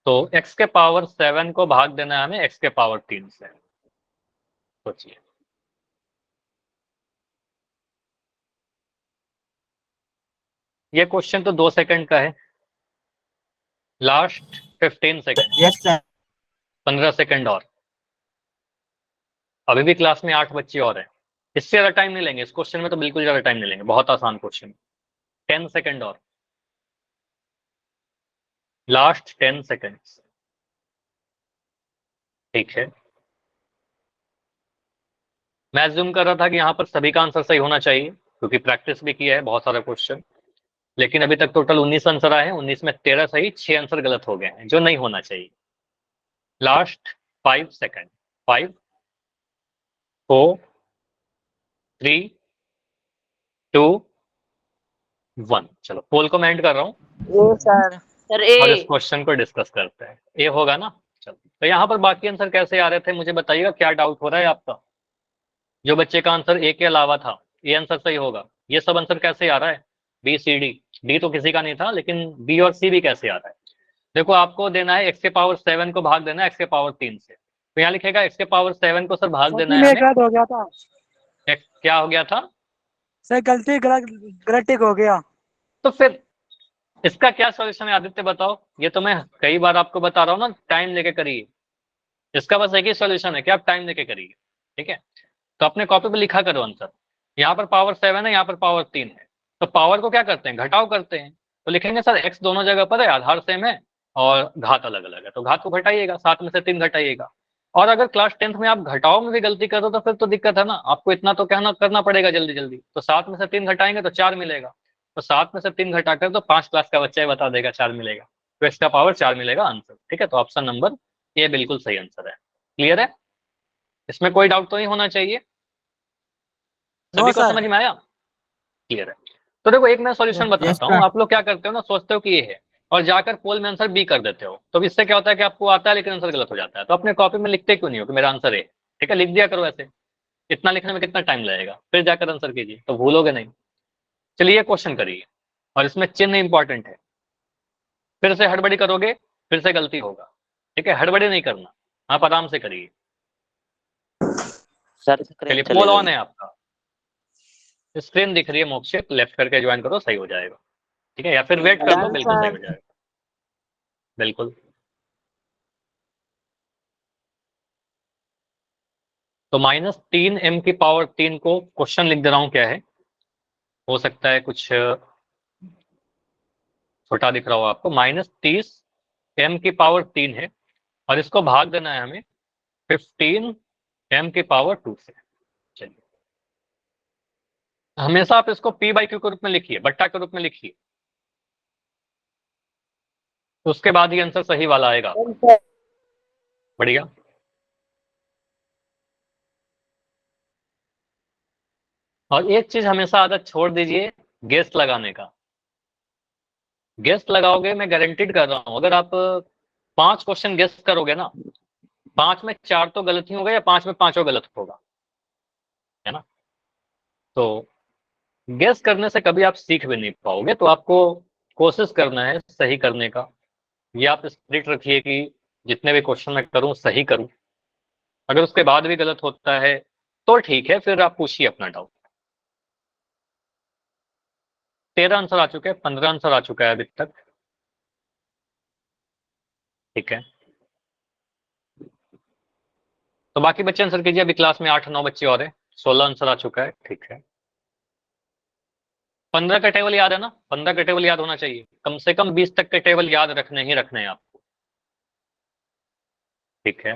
तो x के पावर 7 को भाग देना है हमें x के पावर 3 से, सोचिए। ये क्वेश्चन तो 2 सेकंड का है। Last 15 second, yes sir. 15 second और। अभी भी क्लास में 8 बच्चे और हैं, इससे ज्यादा टाइम नहीं लेंगे इस क्वेश्चन में, तो बिल्कुल ज्यादा टाइम नहीं लेंगे, बहुत आसान क्वेश्चन। 10 सेकंड और, लास्ट 10 सेकंड, ठीक है। मैं अज्यूम कर रहा था कि यहाँ पर सभी का आंसर सही होना चाहिए, क्योंकि प्रैक्टिस भी किया है बहुत सारा क्वेश्चन, लेकिन अभी तक टोटल 19 आंसर आए हैं, 19 में 13 सही, 6 आंसर गलत हो गए हैं, जो नहीं होना चाहिए। Last 5 second, 5, 4, 3, 2, 1। चलो, पोल को मैं एंड कर रहा हूँ, ए सर। सर और इस ए। क्वेश्चन को डिस्कस करते हैं। ए होगा ना। चलो, तो यहाँ पर बाकी आंसर कैसे आ रहे थे मुझे बताइएगा, क्या डाउट हो रहा है आपका। जो बच्चे का आंसर ए के अलावा था, ये आंसर सही होगा। ये सब आंसर कैसे आ रहा है, बी सी डी, डी तो किसी का नहीं था, लेकिन बी और सी भी कैसे आ रहा है। देखो, आपको देना है x के पावर 7 को भाग देना है x के पावर 3 से, तो यहाँ लिखेगा x के पावर 7 को सर भाग देना है में हमें। गलत हो गया था क्या हो गया था, सर, गलती गलत गलत टिक हो गया। तो फिर इसका क्या सॉल्यूशन है आदित्य, बताओ। ये तो मैं कई बार आपको बता रहा हूँ ना, टाइम लेके करिए। इसका बस एक ही सॉल्यूशन है कि आप टाइम लेके करिए, ठीक है। तो अपने कॉपी पे लिखा करो आंसर। यहाँ पर पावर 7 है, यहाँ पर पावर 3 है, तो पावर को क्या करते हैं, घटाव करते हैं। तो लिखेंगे सर x दोनों जगह पर है, आधार सेम है, और घात अलग अलग है, तो घात को घटाइएगा, 7 में से 3 घटाइएगा। और अगर क्लास 10th में आप घटाओ में भी गलती करो तो फिर तो दिक्कत है ना, आपको इतना तो कहना करना पड़ेगा जल्दी जल्दी। तो 7 में से 3 घटाएंगे तो 4 मिलेगा, तो 7 में से 3 घटाकर तो 5 क्लास का बच्चा ही बता देगा 4 मिलेगा, तो x का पावर 4 मिलेगा आंसर, ठीक है। तो ऑप्शन नंबर ए बिल्कुल सही आंसर है। क्लियर है, इसमें कोई डाउट तो नहीं होना चाहिए, नो सभी को सर। समझ में आया। क्लियर है। तो देखो, एक मैं सॉल्यूशन यस बताता हूँ, सर। आप लोग क्या करते हो ना, सोचते हो कि ये है, और जाकर पोल में आंसर बी कर देते हो, तो इससे क्या होता है कि आपको आता है लेकिन आंसर गलत हो जाता है। तो अपने कॉपी में लिखते क्यों नहीं हो कि मेरा आंसर है, ठीक है, लिख दिया करो ऐसे। इतना लिखने में कितना टाइम लगेगा, फिर जाकर आंसर कीजिए तो भूलोगे नहीं। चलिए, ये क्वेश्चन करिए, और इसमें चिन्ह इंपॉर्टेंट है, फिर से हड़बड़ी करोगे फिर से गलती होगा, ठीक है, हड़बड़ी नहीं करना, आप आराम से करिए। सर चलिए, स्क्रीन चली पोल ऑन गई। है आपका, स्क्रीन दिख रही है मोक्षित, लेफ्ट करके ज्वाइन करो, सही हो जाएगा, ठीक है, या फिर वेट कर लो, डन बिल्कुल सही सर। हो जाएगा, बिल्कुल। तो -3m की पावर 3 को क्वेश्चन लिख दे रहा हूं, क्या है, हो सकता है कुछ छोटा दिख रहा हो आपको, -30m⁻³ है और इसको भाग देना है हमें 15m⁻² से। चलिए, हमेशा आप इसको p/q के रूप में लिखिए, बट्टा के रूप में लिखिए, तो उसके बाद ही आंसर सही वाला आएगा। बढ़िया। और एक चीज हमेशा आदत छोड़ दीजिए, गेस लगाने का। गेस लगाओगे, मैं गारंटीड कर रहा हूं, अगर आप 5 क्वेश्चन गेस करोगे ना, 5 में 4 तो गलत ही होगा या 5 में 5 गलत होगा, है ना। तो गेस करने से कभी आप सीख भी नहीं पाओगे, तो आपको कोशिश करना है सही करने का। ये आप स्प्रिट रखिए कि जितने भी क्वेश्चन मैं करूं सही करूं। अगर उसके बाद भी गलत होता है तो ठीक है, फिर आप पूछिए अपना डाउट। 13 आंसर आ चुके हैं, 15 आंसर आ चुका है अभी तक। ठीक है, तो बाकी बच्चे आंसर कीजिए। अभी क्लास में 8-9 बच्चे और हैं, 16 आंसर आ चुका है। ठीक है, 15 का टेबल याद है ना, 15 का टेबल याद होना चाहिए, कम से कम 20 तक के टेबल याद रखने ही रखने हैं आपको। ठीक है,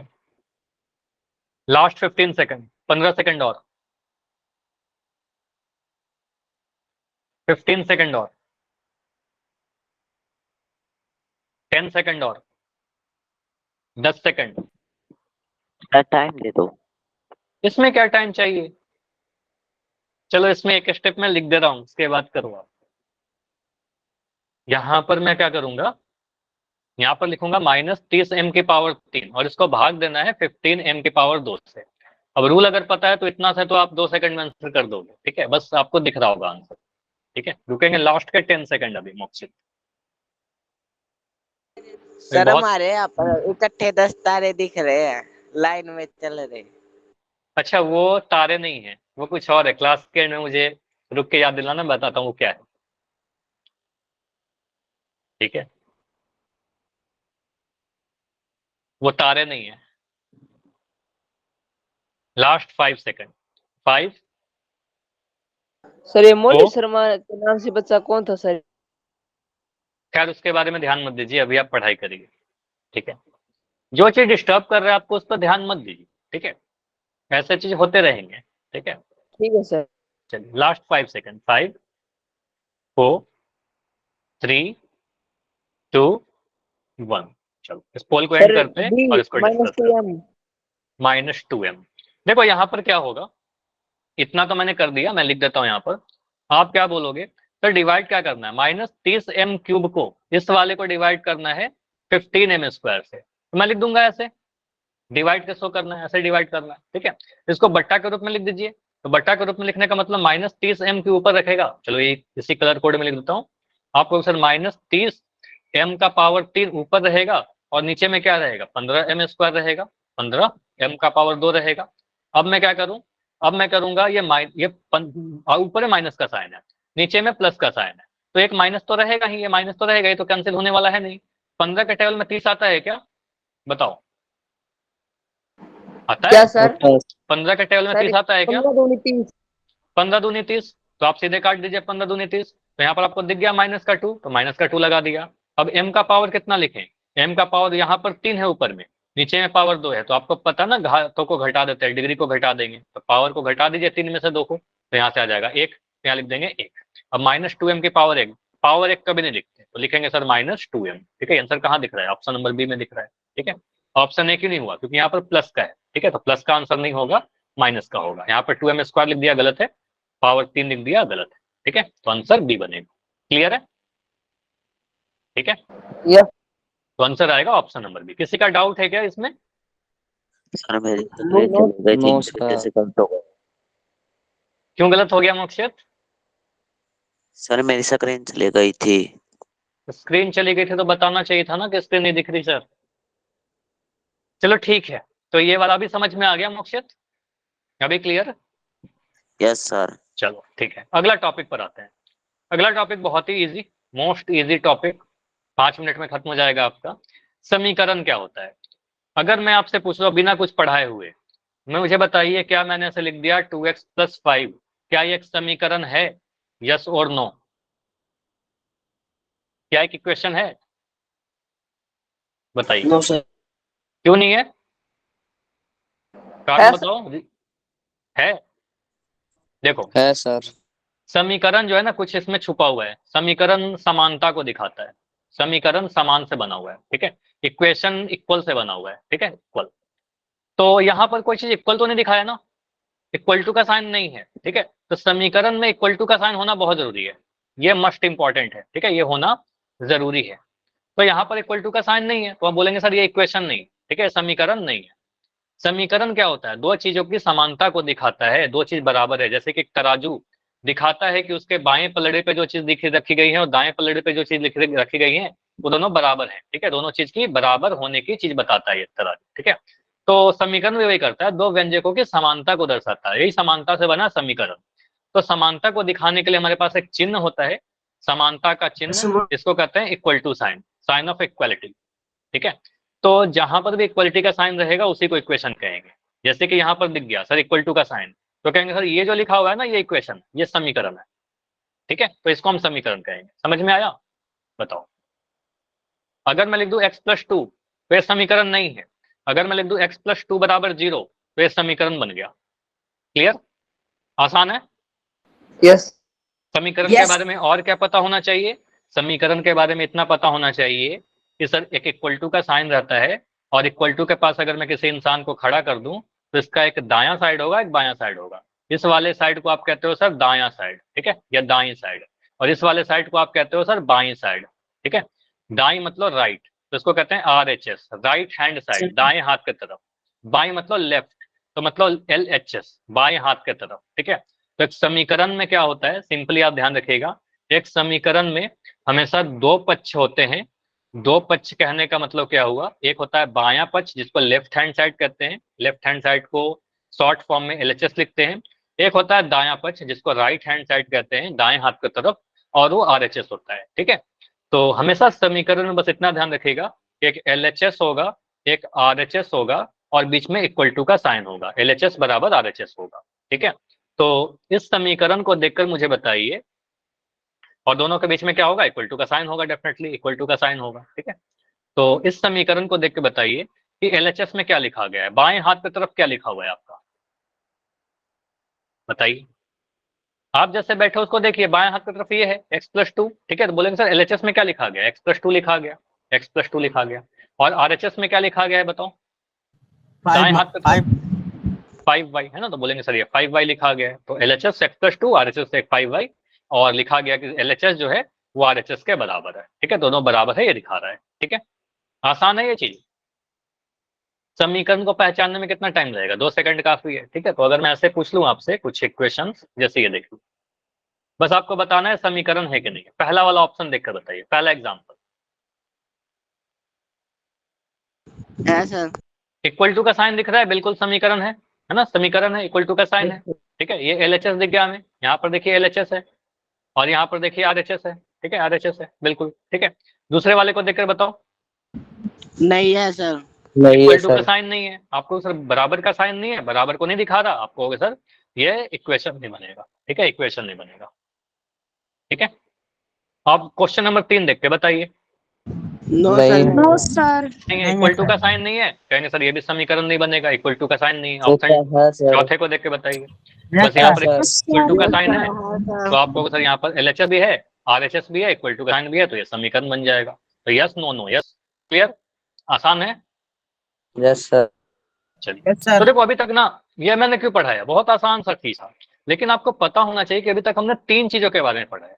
लास्ट 15 सेकंड, 15 सेकंड और, 15 सेकंड और, 10 सेकंड और, 10 सेकंड। टाइम दे दो। इसमें क्या टाइम चाहिए, चलो इसमें एक स्टेप में लिख दे रहा हूं, उसके बाद करो आप। यहां पर मैं क्या करूंगा, यहां पर लिखूंगा -30m⁻³ और इसको भाग देना है 15m⁻² से। अब रूल अगर पता है तो इतना से तो आप 2 सेकंड में आंसर कर दोगे। ठीक है, बस आपको दिख रहा होगा आंसर। ठीक है, रुकेंगे लास्ट के 10 सेकंड अभी मोक्षित। सर बहुत हमारे यहाँ पर इकट्ठे 10 तारे दिख रहे हैं, लाइन में चल रहे। अच्छा, वो तारे नहीं है, वो कुछ और है। क्लास के एंड में मुझे रुक के याद दिलाना, बताता हूँ वो क्या है। ठीक है, वो तारे नहीं है। लास्ट 5 सेकंड, 5, सर ये मौली 4। शर्मा के नाम से बच्चा कौन था सर? खैर उसके बारे में ध्यान मत दीजिए, अभी आप पढ़ाई करिए। ठीक है, जो चीज डिस्टर्ब कर रहा है आपको उस पर ध्यान मत दीजिए। ठीक है, ऐसे चीज होते रहेंगे। ठीक है, ठीक है सर। चलिए लास्ट 5 सेकंड, 5, 4, 3, 2, 1। चलो इस पोल को एंड सर करते हैं डी और इसको डिस्कस करते हैं। -2m। -2m। देखो यहाँ पर क्या होगा, इतना तो मैंने कर दिया, मैं लिख देता हूँ यहाँ पर। आप क्या बोलोगे, सर डिवाइड क्या करना है, -30m³ को इस वाले को डिवाइड करना है 15m² से, तो मैं लिख दूंगा ऐसे। डिवाइड कैसे करना है, ऐसे डिवाइड करना है। ठीक है, इसको बट्टा के रूप में लिख दीजिए। तो बट्टा के रूप में लिखने का मतलब -30m के ऊपर रखेगा। चलो ये इसी कलर कोड में लिख देता हूँ आपको, सर -30m⁻³ ऊपर रहेगा और नीचे में क्या रहेगा, 15m² रहेगा, 15m⁻² रहेगा। अब मैं क्या करूं, अब मैं करूंगा ये ऊपर में माइनस का साइन है, नीचे में प्लस का साइन है, तो एक माइनस तो रहेगा ही, ये माइनस तो रहेगा, ये तो कैंसिल होने वाला है नहीं। 15 के टेबल में 30 आता है क्या, बताओ, आता क्या है? सर? 15 के टेबल में सर 30 आता है क्या? 15 दूनी 30। 15 दूनी 30, तो आप सीधे काट दीजिए 15 दूनी 30। तो यहाँ पर आपको दिख गया -2, तो -2 लगा दिया। अब m का पावर कितना लिखें, m का पावर यहाँ पर 3 है ऊपर में, नीचे में पावर 2 है, तो आपको पता ना घातों को घटा देते हैं, डिग्री को घटा देंगे, तो पावर को घटा दीजिए 3 में से 2 को, तो यहाँ से आ जाएगा 1, तो यहाँ लिख देंगे 1। अब -2m की पावर 1, पावर 1 कभी नहीं लिखते, तो लिखेंगे सर -2m। ठीक है, आंसर कहाँ दिख रहा है, ऑप्शन नंबर बी में दिख रहा है। ठीक है, ऑप्शन ए क्यों नहीं हुआ, क्योंकि यहाँ पर प्लस का है। ठीक है, तो प्लस का आंसर नहीं होगा, माइनस का होगा। यहाँ पर 2m² लिख दिया, गलत है। पावर 3 लिख दिया, गलत है। ठीक है, तो आंसर बी बनेगा। क्लियर है? ठीक है, यस तो आंसर आएगा ऑप्शन नंबर बी। किसी का डाउट है क्या इसमें? सर मेरी नो नो नो कैसे कर दो। क्यों गलत हो गया मोक्षित? सर मेरी स्क्रीन चली गई थी। स्क्रीन चली गई थी तो बताना चाहिए था ना कि स्क्रीन नहीं दिख रही सर। चलो ठीक है, तो ये वाला भी समझ में आ गया मोक्षित, अभी क्लियर? Yes sir. चलो ठीक है, अगला टॉपिक पर आते हैं। अगला टॉपिक बहुत ही easy, most easy topic, 5 minute में खत्म हो जाएगा आपका। समीकरण क्या होता है? अगर मैं आपसे पूछ रहा हूँ बिना कुछ पढ़ाए हुए, मैं मुझे बताइए, क्या मैंने ऐसे लिख दिया 2x + 5, क्या ये एक समीकरण है? यस और नो? क्या एक इक्वेशन है? बताइए। No sir. क्यों नहीं है? कारण है बताओ। है, देखो है सर। समीकरण जो है ना कुछ इसमें छुपा हुआ है। समीकरण समानता को दिखाता है। समीकरण समान से बना हुआ है, ठीक है। इक्वेशन इक्वल से बना हुआ है, ठीक है, इक्वल। तो यहाँ पर कोई चीज इक्वल तो नहीं दिखाया ना, इक्वल टू का साइन नहीं है, ठीक है। तो समीकरण में इक्वल टू का साइन होना बहुत जरूरी है, ये मस्ट इंपॉर्टेंट है, ठीक है, ये होना जरूरी है। तो यहाँ पर इक्वल टू का साइन नहीं है तो हम बोलेंगे सर ये इक्वेशन नहीं, ठीक है, समीकरण नहीं है। समीकरण क्या होता है? दो चीजों की समानता को दिखाता है, दो चीज बराबर है। जैसे कि तराजू दिखाता है कि उसके बाएं पलड़े पे जो चीज रखी गई है और दाएं पलड़े पे जो चीज रखी गई है वो दोनों बराबर है, ठीक है, दोनों चीज की बराबर होने की चीज बताता है ये तराजू, ठीक है। तो समीकरण भी वही करता है, दो व्यंजकों की समानता को दर्शाता है, यही समानता से बना समीकरण। तो समानता को दिखाने के लिए हमारे पास एक चिन्ह होता है, समानता का चिन्ह, इसको कहते हैं equal to sign, sign of equality, ठीक है। तो जहां पर भी इक्वलिटी का साइन रहेगा उसी को इक्वेशन कहेंगे। जैसे कि यहाँ पर दिख गया सर इक्वल टू का साइन, तो कहेंगे सर ये जो लिखा हुआ है ना ये इक्वेशन, ये समीकरण है, ठीक है, तो इसको हम समीकरण कहेंगे। समझ में आया? बताओ। अगर मैं लिख दूं x+2 तो ये समीकरण नहीं है। अगर मैं लिख दूं x+2 बराबर 0 तो ये समीकरण बन गया। क्लियर? आसान है। यस समीकरण के बारे में और क्या पता होना चाहिए? समीकरण के बारे में इतना पता होना चाहिए कि सर एक इक्वल टू का साइन रहता है और इक्वल टू के पास अगर मैं किसी इंसान को खड़ा कर दूं तो इसका एक दायां साइड होगा, एक बायां साइड होगा। इस वाले साइड को आप कहते हो सर दायां साइड, ठीक है, या दाईं साइड, और इस वाले साइड को आप कहते हो सर बाईं साइड, ठीक है। दाईं मतलब राइट, तो इसको कहते हैं RHS, राइट हैंड साइड, दाएं हाथ की तरफ। बाईं मतलब लेफ्ट, तो मतलब LHS, बाएं हाथ की तरफ, ठीक है। तो एक समीकरण में क्या होता है, सिंपली आप ध्यान रखिएगा, एक समीकरण में हमेशा दो पक्ष होते हैं। दो पक्ष कहने का मतलब क्या हुआ? एक होता है बायां पक्ष जिसको लेफ्ट हैंड साइड कहते हैं, लेफ्ट हैंड साइड को शॉर्ट फॉर्म में LHS लिखते हैं। एक होता है दायां पक्ष जिसको राइट हैंड साइड कहते हैं, दाएं हाथ की तरफ, और वो RHS होता है, ठीक है। तो हमेशा समीकरण में बस इतना ध्यान रखिएगा कि एक LHS होगा, एक RHS होगा, और बीच में इक्वल टू का साइन होगा, LHS बराबर RHS होगा, ठीक है। तो इस समीकरण को देखकर मुझे बताइए, और दोनों के बीच में क्या होगा? इक्वल टू का साइन होगा, डेफिनेटली इक्वल टू का साइन होगा, ठीक है। तो इस समीकरण को देख के बताइए कि LHS में क्या लिखा गया है, बाएं हाथ की तरफ क्या लिखा हुआ है आपका, बताइए। आप जैसे बैठे उसको देखिए, बाएं हाथ की तरफ ये है x+2, ठीक है, तो बोलेंगे सर LHS में क्या लिखा गया? x+2 लिखा गया, x+2 लिखा गया। और RHS में क्या लिखा गया है बताओ? दाएं हाथ की तरफ 5y है ना, तो बोलेंगे सर ये 5y लिखा गया है। तो LHS x+2, RHS से 5y, और लिखा गया कि LHS जो है वो RHS के बराबर है, ठीक है, दोनों बराबर है ये दिखा रहा है, ठीक है। आसान है ये चीज। समीकरण को पहचानने में कितना टाइम लगेगा? 2 सेकंड काफी है, ठीक है। तो अगर मैं ऐसे पूछ लूं आपसे कुछ इक्वेशन, जैसे ये देख लूं, बस आपको बताना है समीकरण है कि नहीं है। पहला वाला ऑप्शन देखकर बताइए, पहला एग्जांपल। सर। इक्वल टू का साइन दिख रहा है, बिल्कुल समीकरण है ना, समीकरण है, इक्वल टू का साइन है, ठीक है। ये LHS दिख गया हमें, यहाँ पर देखिए LHS है, और यहाँ पर देखिए RHS है, ठीक है, RHS है बिल्कुल, ठीक है। दूसरे वाले को देखकर बताओ। नहीं है सर। इक्वल टू का साइन नहीं है, आपको सर बराबर का साइन नहीं है, बराबर को नहीं दिखा रहा, आपको होगा सर ये इक्वेशन नहीं बनेगा, ठीक है, इक्वेशन नहीं बनेगा, ठीक है। आप क्वेश्चन नंबर 3 देख के बताइए। No sir. No sir. नहीं है, इक्वल टू का साइन नहीं है, कहेंगे सर ये भी समीकरण नहीं बनेगा, इक्वल टू का साइन नहीं है। ऑप्शन चौथे को देख के बताइए, बस यहाँ पर इक्वल टू का साइन है, तो आपको सर यहाँ पर LHS भी है, RHS भी है, इक्वल टू का साइन भी है, तो ये समीकरण बन जाएगा। तो yes no no yes, clear? आसान है। Yes sir. चलिए, तो देखो अभी तक ना ये मैंने क्यों पढ़ाया, बहुत आसान सा चीज था, लेकिन आपको पता होना चाहिए कि अभी तक हमने 3 चीजों के बारे में पढ़ा है।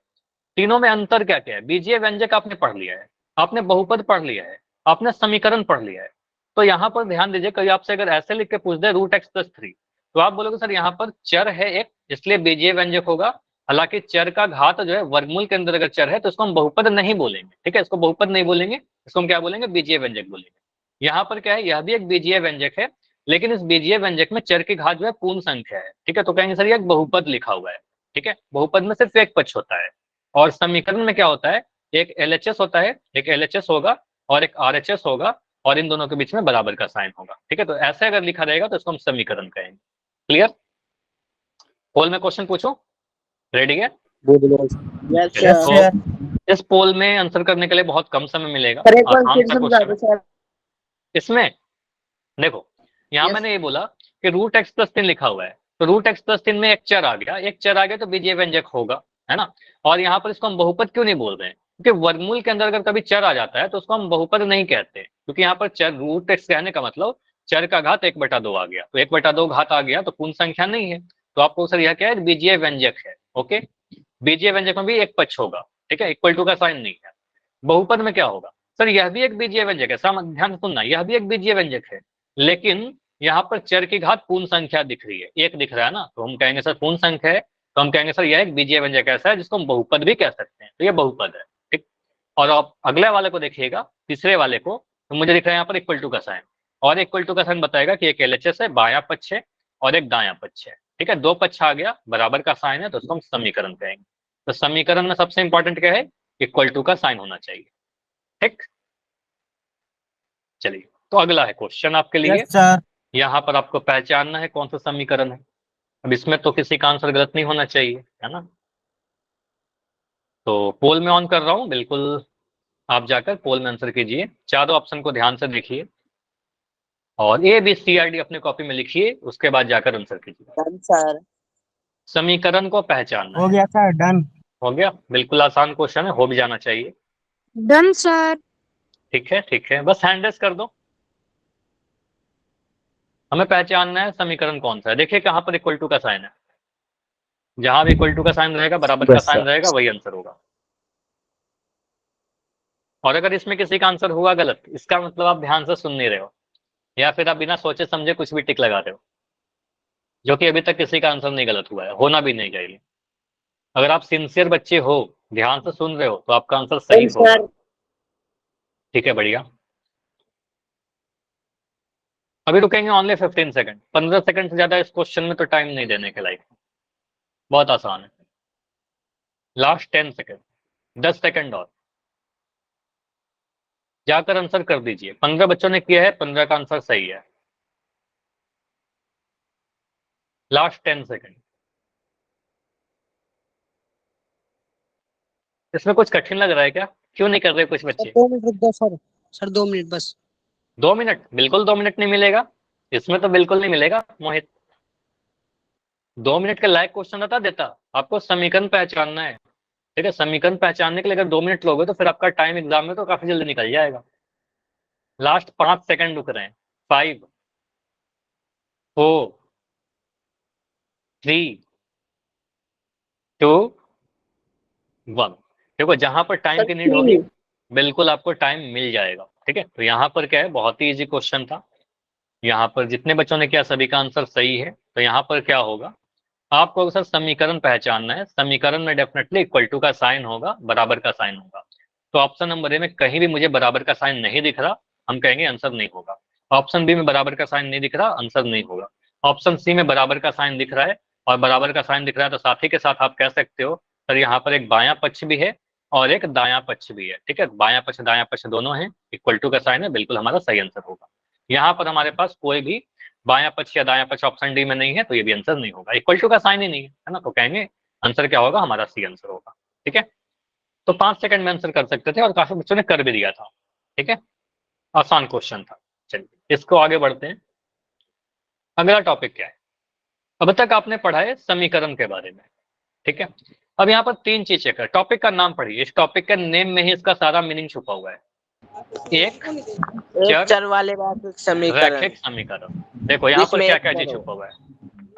तीनों में अंतर क्या क्या है? बीजीय व्यंजक आपने पढ़ लिया है, आपने बहुपद पढ़ लिया है, आपने समीकरण पढ़ लिया है। तो यहाँ पर ध्यान दीजिए, कभी आपसे अगर ऐसे लिख के पूछ दे √x+3, तो आप बोलोगे सर यहाँ पर चर है एक, इसलिए बीजीय व्यंजक होगा। हालांकि चर का घात जो है वर्गमूल के अंदर अगर चर है तो इसको हम बहुपद नहीं बोलेंगे, ठीक है, इसको बहुपद नहीं बोलेंगे, इसको हम क्या बोलेंगे? बीजीय व्यंजक बोलेंगे। यहाँ पर क्या है, यह भी एक बीजीय व्यंजक है, लेकिन इस बीजीय व्यंजक में चर की घात जो है पूर्ण संख्या है, ठीक है, तो कहेंगे सर ये एक बहुपद लिखा हुआ है, ठीक है। बहुपद में सिर्फ एक पक्ष होता है। और समीकरण में क्या होता है, एक LHS होता है, एक LHS होगा और एक RHS होगा, और इन दोनों के बीच में बराबर का साइन होगा, ठीक है। तो ऐसे अगर लिखा रहेगा तो इसको हम समीकरण कहेंगे। क्लियर? पोल में क्वेश्चन पूछो, रेडी है? यस चलिए, सर। तो इस पोल में आंसर करने के लिए बहुत कम समय मिलेगा, सर एक बार आसान फिर सा समझा क्वेश्चन दो है। सर। इसमें देखो, यहाँ Yes. मैंने ये बोला कि रूट एक्स प्लस 3 लिखा हुआ है, तो रूट एक्स प्लस 3 में एक चर आ गया, एक चर आ गया तो बीजीय व्यंजक होगा, है ना। और यहाँ पर इसको हम बहुपद क्यों नहीं बोल रहे हैं, क्योंकि वर्गमूल के अंदर अगर कभी चर आ जाता है तो उसको हम बहुपद नहीं कहते, क्योंकि यहाँ पर चर रूट एक्स कहने का मतलब चर का घात 1/2 आ गया, तो 1/2 घात आ गया तो पूर्ण संख्या नहीं है, तो आपको सर यह क्या है, बीजीय व्यंजक है। ओके, बीजीय व्यंजक में भी एक पक्ष होगा, ठीक है, इक्वल टू का साइन नहीं है। बहुपद में क्या होगा, सर यह भी एक बीजीय व्यंजक है, ध्यान से सुनना, यह भी एक बीजीय व्यंजक है, लेकिन यहाँ पर चर की घात पूर्ण संख्या दिख रही है, एक दिख रहा है ना, तो हम कहेंगे सर पूर्ण संख्या है, तो हम कहेंगे सर यह एक बीजीय व्यंजक ऐसा है जिसको हम बहुपद भी कह सकते हैं, तो यह बहुपद है, ठीक। और आप अगले वाले को देखिएगा, तीसरे वाले को, तो मुझे दिख रहा है यहाँ पर इक्वल टू का साइन, और इक्वल टू का साइन बताएगा कि एक एलएचएस है, बायां पक्ष है और एक दायां पक्ष है, ठीक है, दो पक्ष आ गया, बराबर का साइन है, तो उसको हम समीकरण कहेंगे। तो समीकरण में सबसे इंपॉर्टेंट क्या है, इक्वल टू का साइन होना चाहिए, ठीक। चलिए, तो अगला है क्वेश्चन आपके लिए। Yes sir. यहाँ पर आपको पहचानना है कौन सा समीकरण है। अब इसमें तो किसी का आंसर गलत नहीं होना चाहिए, है ना। तो पोल में ऑन कर रहा हूं, बिल्कुल आप जाकर पोल में आंसर कीजिए, चारों ऑप्शन को ध्यान से देखिए और ABCD अपने कॉपी में लिखिए, उसके बाद जाकर आंसर कीजिए। Done sir. समीकरण को पहचानना हो है। गया सर, डन। हो गया, बिल्कुल आसान क्वेश्चन है, हो भी जाना चाहिए। Done sir. ठीक है, ठीक है, बस हैंड रेस कर दो। हमें पहचानना है समीकरण कौन सा है। देखिए कहाँ पर इक्वल टू का साइन है, जहां भी इक्वल टू का साइन रहेगा, बराबर का Yes, साइन sir. रहेगा, वही आंसर होगा। और अगर इसमें किसी का आंसर हुआ गलत, इसका मतलब आप ध्यान से सुन नहीं रहे हो, या फिर आप बिना सोचे समझे कुछ भी टिक लगा रहे हो, जो कि अभी तक किसी का आंसर नहीं गलत हुआ है, होना भी नहीं चाहिए। अगर आप सिंसियर बच्चे हो, ध्यान से सुन रहे हो, तो आपका आंसर सही डन होगा। सर। ठीक है, बढ़िया। अभी रुकेंगे ओनली 15 सेकंड, 15 सेकंड से ज्यादा इस क्वेश्चन में तो टाइम नहीं देने के लायक, बहुत आसान है। लास्ट 10 सेकंड, 10 सेकंड और, जाकर आंसर कर दीजिए। 15 बच्चों ने किया है, 15 का आंसर सही है। Last 10 second. इसमें कुछ कठिन लग रहा है क्या, क्यों नहीं कर रहे कुछ सर बच्चे? 2 मिनट रुक दो सर। सर 2 मिनट बस। 2 मिनट? बिल्कुल 2 मिनट नहीं मिलेगा, इसमें तो बिल्कुल नहीं मिलेगा मोहित। 2 मिनट के लायक क्वेश्चन बता देता, आपको समीकरण पहचानना है, ठीक है। समीकरण पहचानने के लिए अगर 2 मिनट लोगे तो फिर आपका टाइम एग्जाम में तो काफी जल्दी निकल जाएगा। लास्ट 5 सेकंड रुक रहे हैं। 5 4 3 2 1। देखो जहां पर टाइम की नीड होगी, बिल्कुल आपको टाइम मिल जाएगा, ठीक है। तो यहाँ पर क्या है, बहुत ही इजी क्वेश्चन था। यहाँ पर जितने बच्चों ने किया सभी का आंसर सही है। तो यहाँ पर क्या होगा, आपको सर समीकरण पहचानना है। समीकरण में डेफिनेटली इक्वल टू का साइन होगा, बराबर का साइन होगा। तो ऑप्शन नंबर ए में कहीं भी मुझे बराबर का साइन नहीं दिख रहा, हम कहेंगे आंसर नहीं होगा। ऑप्शन बी में बराबर का साइन नहीं दिख रहा, आंसर नहीं होगा। ऑप्शन सी में बराबर का साइन दिख रहा है और बराबर का साइन दिख रहा है, तो साथ ही के साथ आप कह सकते हो सर यहाँ पर एक बायां पक्ष भी है और एक दायां पक्ष भी है, ठीक है। बायां पक्ष दायां पक्ष दोनों है, इक्वल टू का साइन है, बिल्कुल हमारा सही आंसर होगा। यहाँ पर हमारे पास कोई भी बायां पक्ष या दायां पक्ष ऑप्शन डी में नहीं है, तो ये भी आंसर नहीं होगा, इक्वल टू का साइन ही नहीं है ना, तो कहेंगे आंसर क्या होगा, हमारा सी आंसर होगा, ठीक है। तो 5 सेकंड में आंसर कर सकते थे और काफी बच्चों ने कर भी दिया था, ठीक है। आसान क्वेश्चन था। चलिए इसको आगे बढ़ते हैं। अगला टॉपिक क्या है, अब तक आपने पढ़ा है समीकरण के बारे में, ठीक है। अब यहाँ पर 3 चीज चेक है, टॉपिक का नाम पढ़िए, इस टॉपिक के नेम में ही इसका सारा मीनिंग छुपा हुआ है। एक एक चर वाले रैखिक समीकरण। रैखिक समीकरण। देखो यहाँ पर जिसमें क्या एक क्या चर चीज हो। छुपा हुआ है।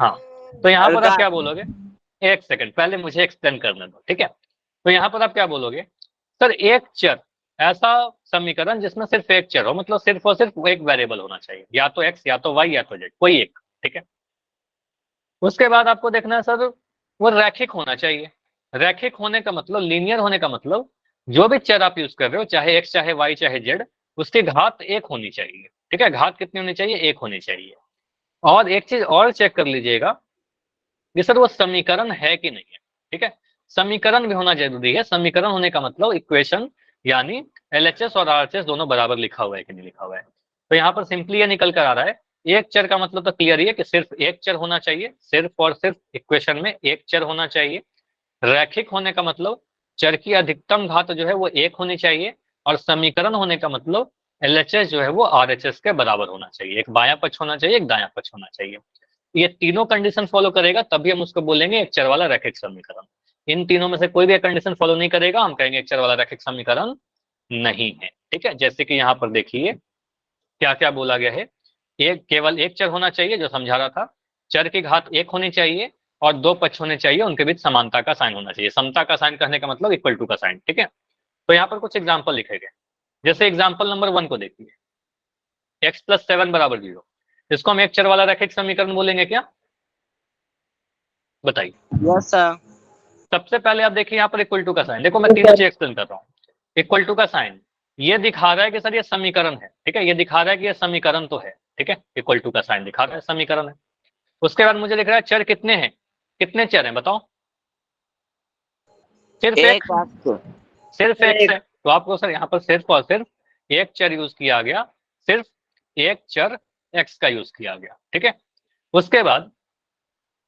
हाँ, तो यहाँ पर आप क्या अलगार। बोलोगे, एक सेकंड पहले मुझे एक्सप्लेन करने दो, ठीक है। तो यहाँ पर आप क्या बोलोगे, सर एक चर, ऐसा समीकरण जिसमें सिर्फ एक चर हो, मतलब सिर्फ और सिर्फ एक वेरिएबल होना चाहिए, या तो एक्स या तो वाई या तो जेड, कोई एक, ठीक है। उसके बाद आपको देखना है सर वो रैखिक होना चाहिए। रैखिक होने का मतलब, लीनियर होने का मतलब, जो भी चर आप यूज कर रहे हो, चाहे एक्स चाहे वाई चाहे जेड, उसकी घात एक होनी चाहिए, ठीक है। घात कितनी होनी चाहिए, एक होनी चाहिए। और एक चीज और चेक कर लीजिएगा कि सर वो समीकरण है कि नहीं है, ठीक है। समीकरण भी होना जरूरी है। समीकरण होने का मतलब इक्वेशन, यानी एलएचएस और आरएचएस दोनों बराबर लिखा हुआ है कि नहीं लिखा हुआ है। तो यहाँ पर सिंपली ये निकल कर आ रहा है, एक चर का मतलब तो क्लियर ही है कि सिर्फ एक चर होना चाहिए, सिर्फ और सिर्फ इक्वेशन में एक चर होना चाहिए। रैखिक होने का मतलब चर की अधिकतम घात जो है वो 1 होनी चाहिए, और समीकरण होने का मतलब LHS जो है वो RHS के बराबर होना चाहिए। एक बायां पक्ष होना चाहिए, एक दायां पक्ष होना चाहिए। ये तीनों कंडीशन फॉलो करेगा तभी हम उसको बोलेंगे एक चर वाला रैखिक समीकरण। इन तीनों में से कोई भी कंडीशन फॉलो नहीं करेगा, हम कहेंगे एक चर वाला रैखिक समीकरण नहीं है। ठीक है, जैसे कि यहाँ पर देखिए क्या क्या बोला गया है। एक केवल एक चर होना चाहिए, जो समझा रहा था। चर की घात 1 होनी चाहिए और 2 पक्ष होने चाहिए, उनके बीच समानता का साइन होना चाहिए। समता का साइन कहने का मतलब इक्वल टू का साइन। ठीक है, तो यहाँ पर कुछ एग्जाम्पल लिखे गए। जैसे एग्जाम्पल नंबर 1 को देखिए, x + 7 = 0। इसको हम एक चर वाला रैखिक समीकरण बोलेंगे क्या? बताइए। Yes sir. सबसे पहले आप देखिए यहाँ पर इक्वल टू का साइन, देखो मैं तीनों चीज एक्सप्लेन कर रहा हूँ। इक्वल टू का साइन ये दिखा रहा है कि सर ये समीकरण है। ठीक है, ये दिखा रहा है कि ये समीकरण तो है। ठीक है, इक्वल टू का साइन दिखा रहा है समीकरण है। उसके बाद मुझे दिख रहा है चर कितने हैं, कितने चर हैं बताओ? सिर्फ एक, सिर्फ एक है। तो आपको सर यहाँ पर सिर्फ और सिर्फ एक चर यूज किया गया, सिर्फ एक चर x का यूज किया गया। ठीक है, उसके बाद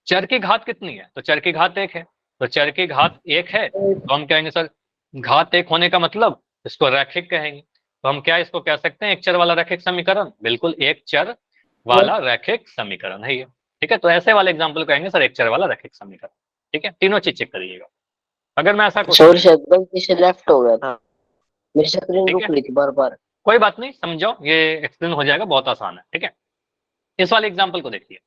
चर की घात कितनी है? तो चर की घात 1 है। तो चर की घात 1 है तो हम कहेंगे सर घात 1 होने का मतलब इसको रैखिक कहेंगे। तो हम क्या इसको कह सकते हैं, एक चर वाला रैखिक समीकरण? बिल्कुल, एक चर वाला रैखिक समीकरण है ये। ठीक है, तो ऐसे वाले एग्जाम्पल कहेंगे सर एक चर वाला रैखिक समीकरण। ठीक है, तीनों चीज चेक करिएगा। अगर मैं ऐसा सॉरी सर, गलती से लेफ्ट हो गया था, मेरी स्क्रीन ठीक रुक है, रही थी बार बार। कोई बात नहीं, समझो, ये एक्सप्लेन हो जाएगा, बहुत आसान है। ठीक है, इस वाले एग्जाम्पल को देखिए।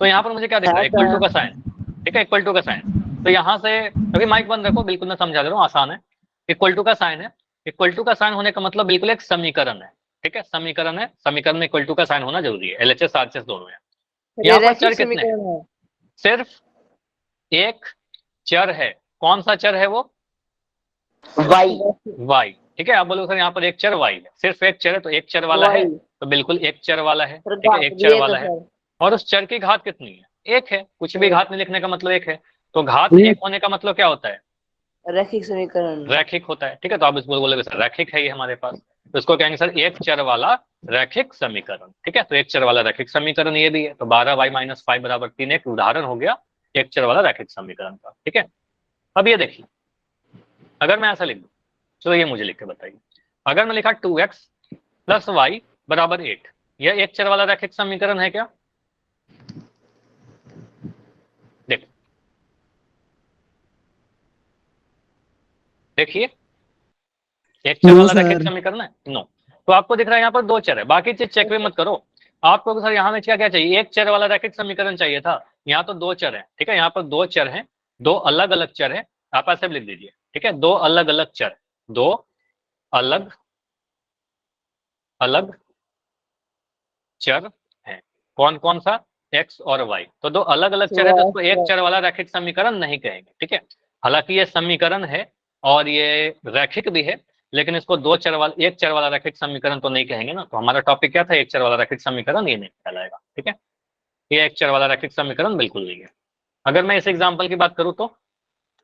तो यहाँ पर मुझे क्या दिख रहा है, इक्वल टू का साइन। ठीक है, इक्वल टू का साइन। तो यहाँ से अभी माइक बंद रखो, बिल्कुल मैं समझा दे रहा हूँ, आसान है। इक्वल टू का साइन है, इक्वल टू का साइन होने का मतलब बिल्कुल एक समीकरण है। ठीक है, समीकरण है, समीकरण में इक्वल टू का साइन होना जरूरी है। LHS RHS दोनों है। यहाँ पर चर कितने हैं? सिर्फ एक चर है। कौन सा चर है वो? y। ठीक है, आप बोलो सर यहाँ पर एक चर y है, सिर्फ एक चर है, तो एक चर वाला है, तो बिल्कुल एक चर वाला है। ठीक है, एक चर वाला है। और उस चर की घात कितनी है? 1 है। कुछ भी घात नहीं लिखने का मतलब 1 है। तो घात 1 होने का मतलब क्या होता है? रैखिक समीकरण, रैखिक होता है। ठीक है, तो आप इसको बोलोगे सर रैखिक है ये हमारे पास, तो इसको कहेंगे सर एक चर वाला रैखिक समीकरण। ठीक है, तो एक चर वाला रैखिक समीकरण ये भी है। तो 12y - 5 = 3 एक उदाहरण हो गया एक चर वाला रैखिक समीकरण का। ठीक है, अब ये देखिए, अगर मैं ऐसा लिख दूं, चलो ये मुझे लिख के बताइए। अगर मैं लिखा 2x + y = 8, यह एक चर वाला रैखिक समीकरण है क्या? देखो, देखिए, एक चर वाला रैखिक समीकरण है? नो। तो आपको दिख रहा है यहाँ पर 2 चर है, बाकी चीज चेक भी मत करो। आपको सर यहाँ में क्या क्या चाहिए, एक चर वाला रैखिक समीकरण चाहिए था। यहाँ तो 2 चर है। ठीक है, यहाँ पर 2 चर है, 2 अलग अलग चर है। आप ऐसे भी लिख दीजिए। ठीक है, 2 अलग अलग चर, 2 अलग अलग चर है। कौन कौन सा? x और y। तो 2 अलग अलग चर है, तो इसको एक चर वाला रैखिक समीकरण नहीं कहेंगे। ठीक है, हालांकि ये समीकरण है और ये रैखिक भी है, लेकिन इसको एक चर वाला रैखिक समीकरण तो नहीं कहेंगे ना। तो हमारा टॉपिक क्या था, एक चर वाला रैखिक समीकरण, ये नहीं कहलाएगा। ठीक है, ये एक चर वाला रैखिक समीकरण बिल्कुल नहीं है। अगर मैं इस एग्जाम्पल की बात करूं तो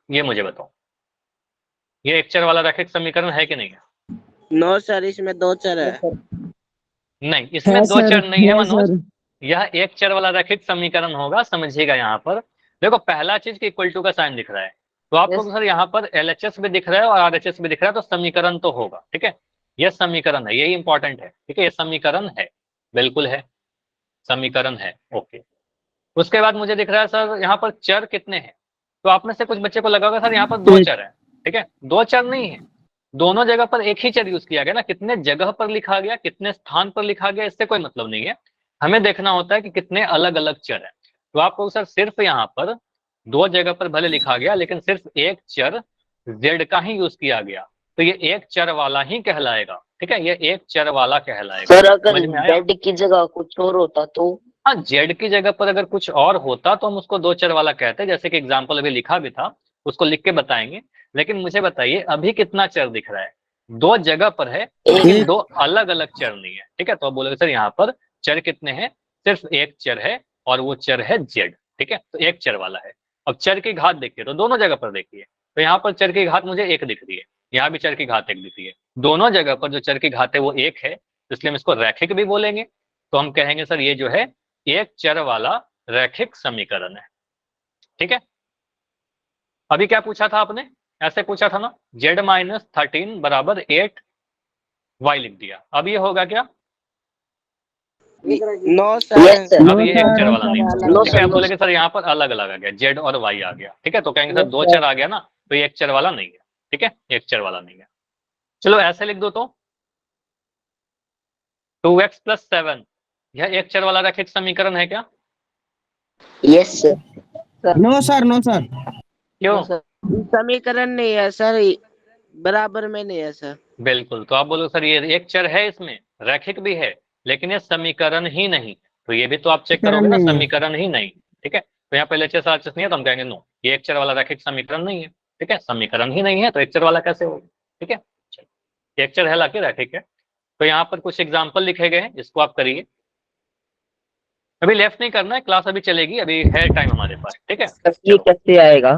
ये मुझे बताओ, ये एक चर वाला रैखिक समीकरण है कि नहीं है? नो सर, इसमें 2 चर है। नहीं, इसमें 2 चर नहीं है मनोज, यह एक चर वाला रैखिक समीकरण होगा। समझिएगा, यहाँ पर देखो पहला चीज कि इक्वल टू का साइन दिख रहा है, तो आपको सर यहाँ पर LHS भी दिख रहा है और RHS भी दिख रहा है, तो समीकरण तो होगा। ठीक है, यह समीकरण है, यही इंपॉर्टेंट है। ठीक है, ये समीकरण है, बिल्कुल है, समीकरण है। ओके, उसके बाद मुझे दिख रहा है सर यहाँ पर चर कितने हैं? तो आप में से कुछ बच्चे को लगा होगा सर यहाँ पर 2 चर है। ठीक है, 2 चर नहीं है, दोनों जगह पर एक ही चर यूज किया गया ना। कितने जगह पर लिखा गया, कितने स्थान पर लिखा गया, इससे कोई मतलब नहीं है। हमें देखना होता है कि कितने अलग अलग चर है। तो आपको सर सिर्फ यहाँ पर 2 जगह पर भले लिखा गया, लेकिन सिर्फ एक चर z का ही यूज किया गया, तो ये एक चर वाला ही कहलाएगा। ठीक है, ये एक चर वाला कहलाएगा। सर अगर समझ में आया? z की जगह कुछ और होता तो? हाँ, z की जगह पर अगर कुछ और होता तो हम उसको 2 चर वाला कहते हैं, जैसे कि एग्जाम्पल अभी लिखा भी था, उसको लिख के बताएंगे। लेकिन मुझे बताइए अभी कितना चर दिख रहा है? 2 जगह पर है, लेकिन 2 अलग अलग चर नहीं है। ठीक है, तो बोलोगे सर यहाँ पर चर कितने हैं? सिर्फ एक चर है और वो चर है z। ठीक है, तो एक चर वाला है। अब चर की घात देखिए, तो दोनों जगह पर देखिए, तो यहाँ पर चर की घात मुझे 1 दिख रही है, यहाँ भी चर की घात 1 दिख रही है। दोनों जगह पर जो चर की घात है वो 1 है, इसलिए हम इसको रैखिक भी बोलेंगे। तो हम कहेंगे सर ये जो है एक चर वाला रैखिक समीकरण है। ठीक है, अभी क्या पूछा था आपने? ऐसे पूछा था ना, z-13 बराबर 8y लिख दिया। अब ये होगा क्या? No Yes, sir. sir. अब ये एक चर वाला नहीं होगा। नो ठीक है, सर, आप नो बोलेंगे सर यहाँ पर अलग अलग आ गया, z और y आ गया। ठीक है, तो कहेंगे सर Yes, दो sir. चर आ गया ना, तो ये एक चर वाला नहीं है। ठीक है, एक चर वाला नहीं है। चलो ऐसे लिख दो तो 2x + 7 यह एक चर वाला रैखिक समीकरण है क्या? Yes, sir. No sir, no sir. क्यों? No, sir. समीकरण नहीं है सर, बराबर में नहीं है सर। बिल्कुल, तो आप बोलो सर ये एक चर है, इसमें रैखिक भी है, लेकिन ये समीकरण ही नहीं। तो ये भी तो आप चेक करोगे ना, समीकरण ही नहीं। ठीक है, तो यहाँ पहले एचएस आरएचएस नहीं है, तो हम कहेंगे नो, ये एक चर वाला रैखिक समीकरण नहीं है। ठीक है, समीकरण ही नहीं है तो एक चर वाला कैसे होगा? ठीक है, एक चर है हालांकि रैखिक है। तो यहाँ पर कुछ एग्जाम्पल लिखे गए हैं, इसको आप करिए। अभी लेफ्ट नहीं करना है, क्लास अभी चलेगी, अभी है टाइम हमारे पास। ठीक है, सर, ये चलो कैसे आएगा?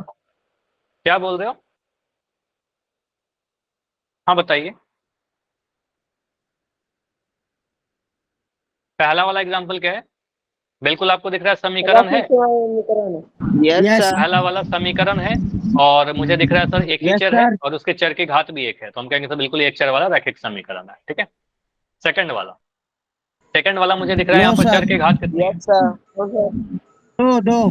क्या बोल रहे हो? हाँ बताइए। पहला वाला एग्जाम्पल क्या है? बिल्कुल आपको दिख रहा है समीकरण है, यस सर। पहला वाला समीकरण है, और मुझे दिख रहा है सर एक ही Yes, चर है sir. और उसके चर की घात भी एक है, तो हम कहेंगे सर बिल्कुल एक चर वाला रैखिक समीकरण है। ठीक है, सेकंड वाला मुझे दिख रहा है No, यहाँ पर sir. चर की घात कितनी है? Yes sir. दो।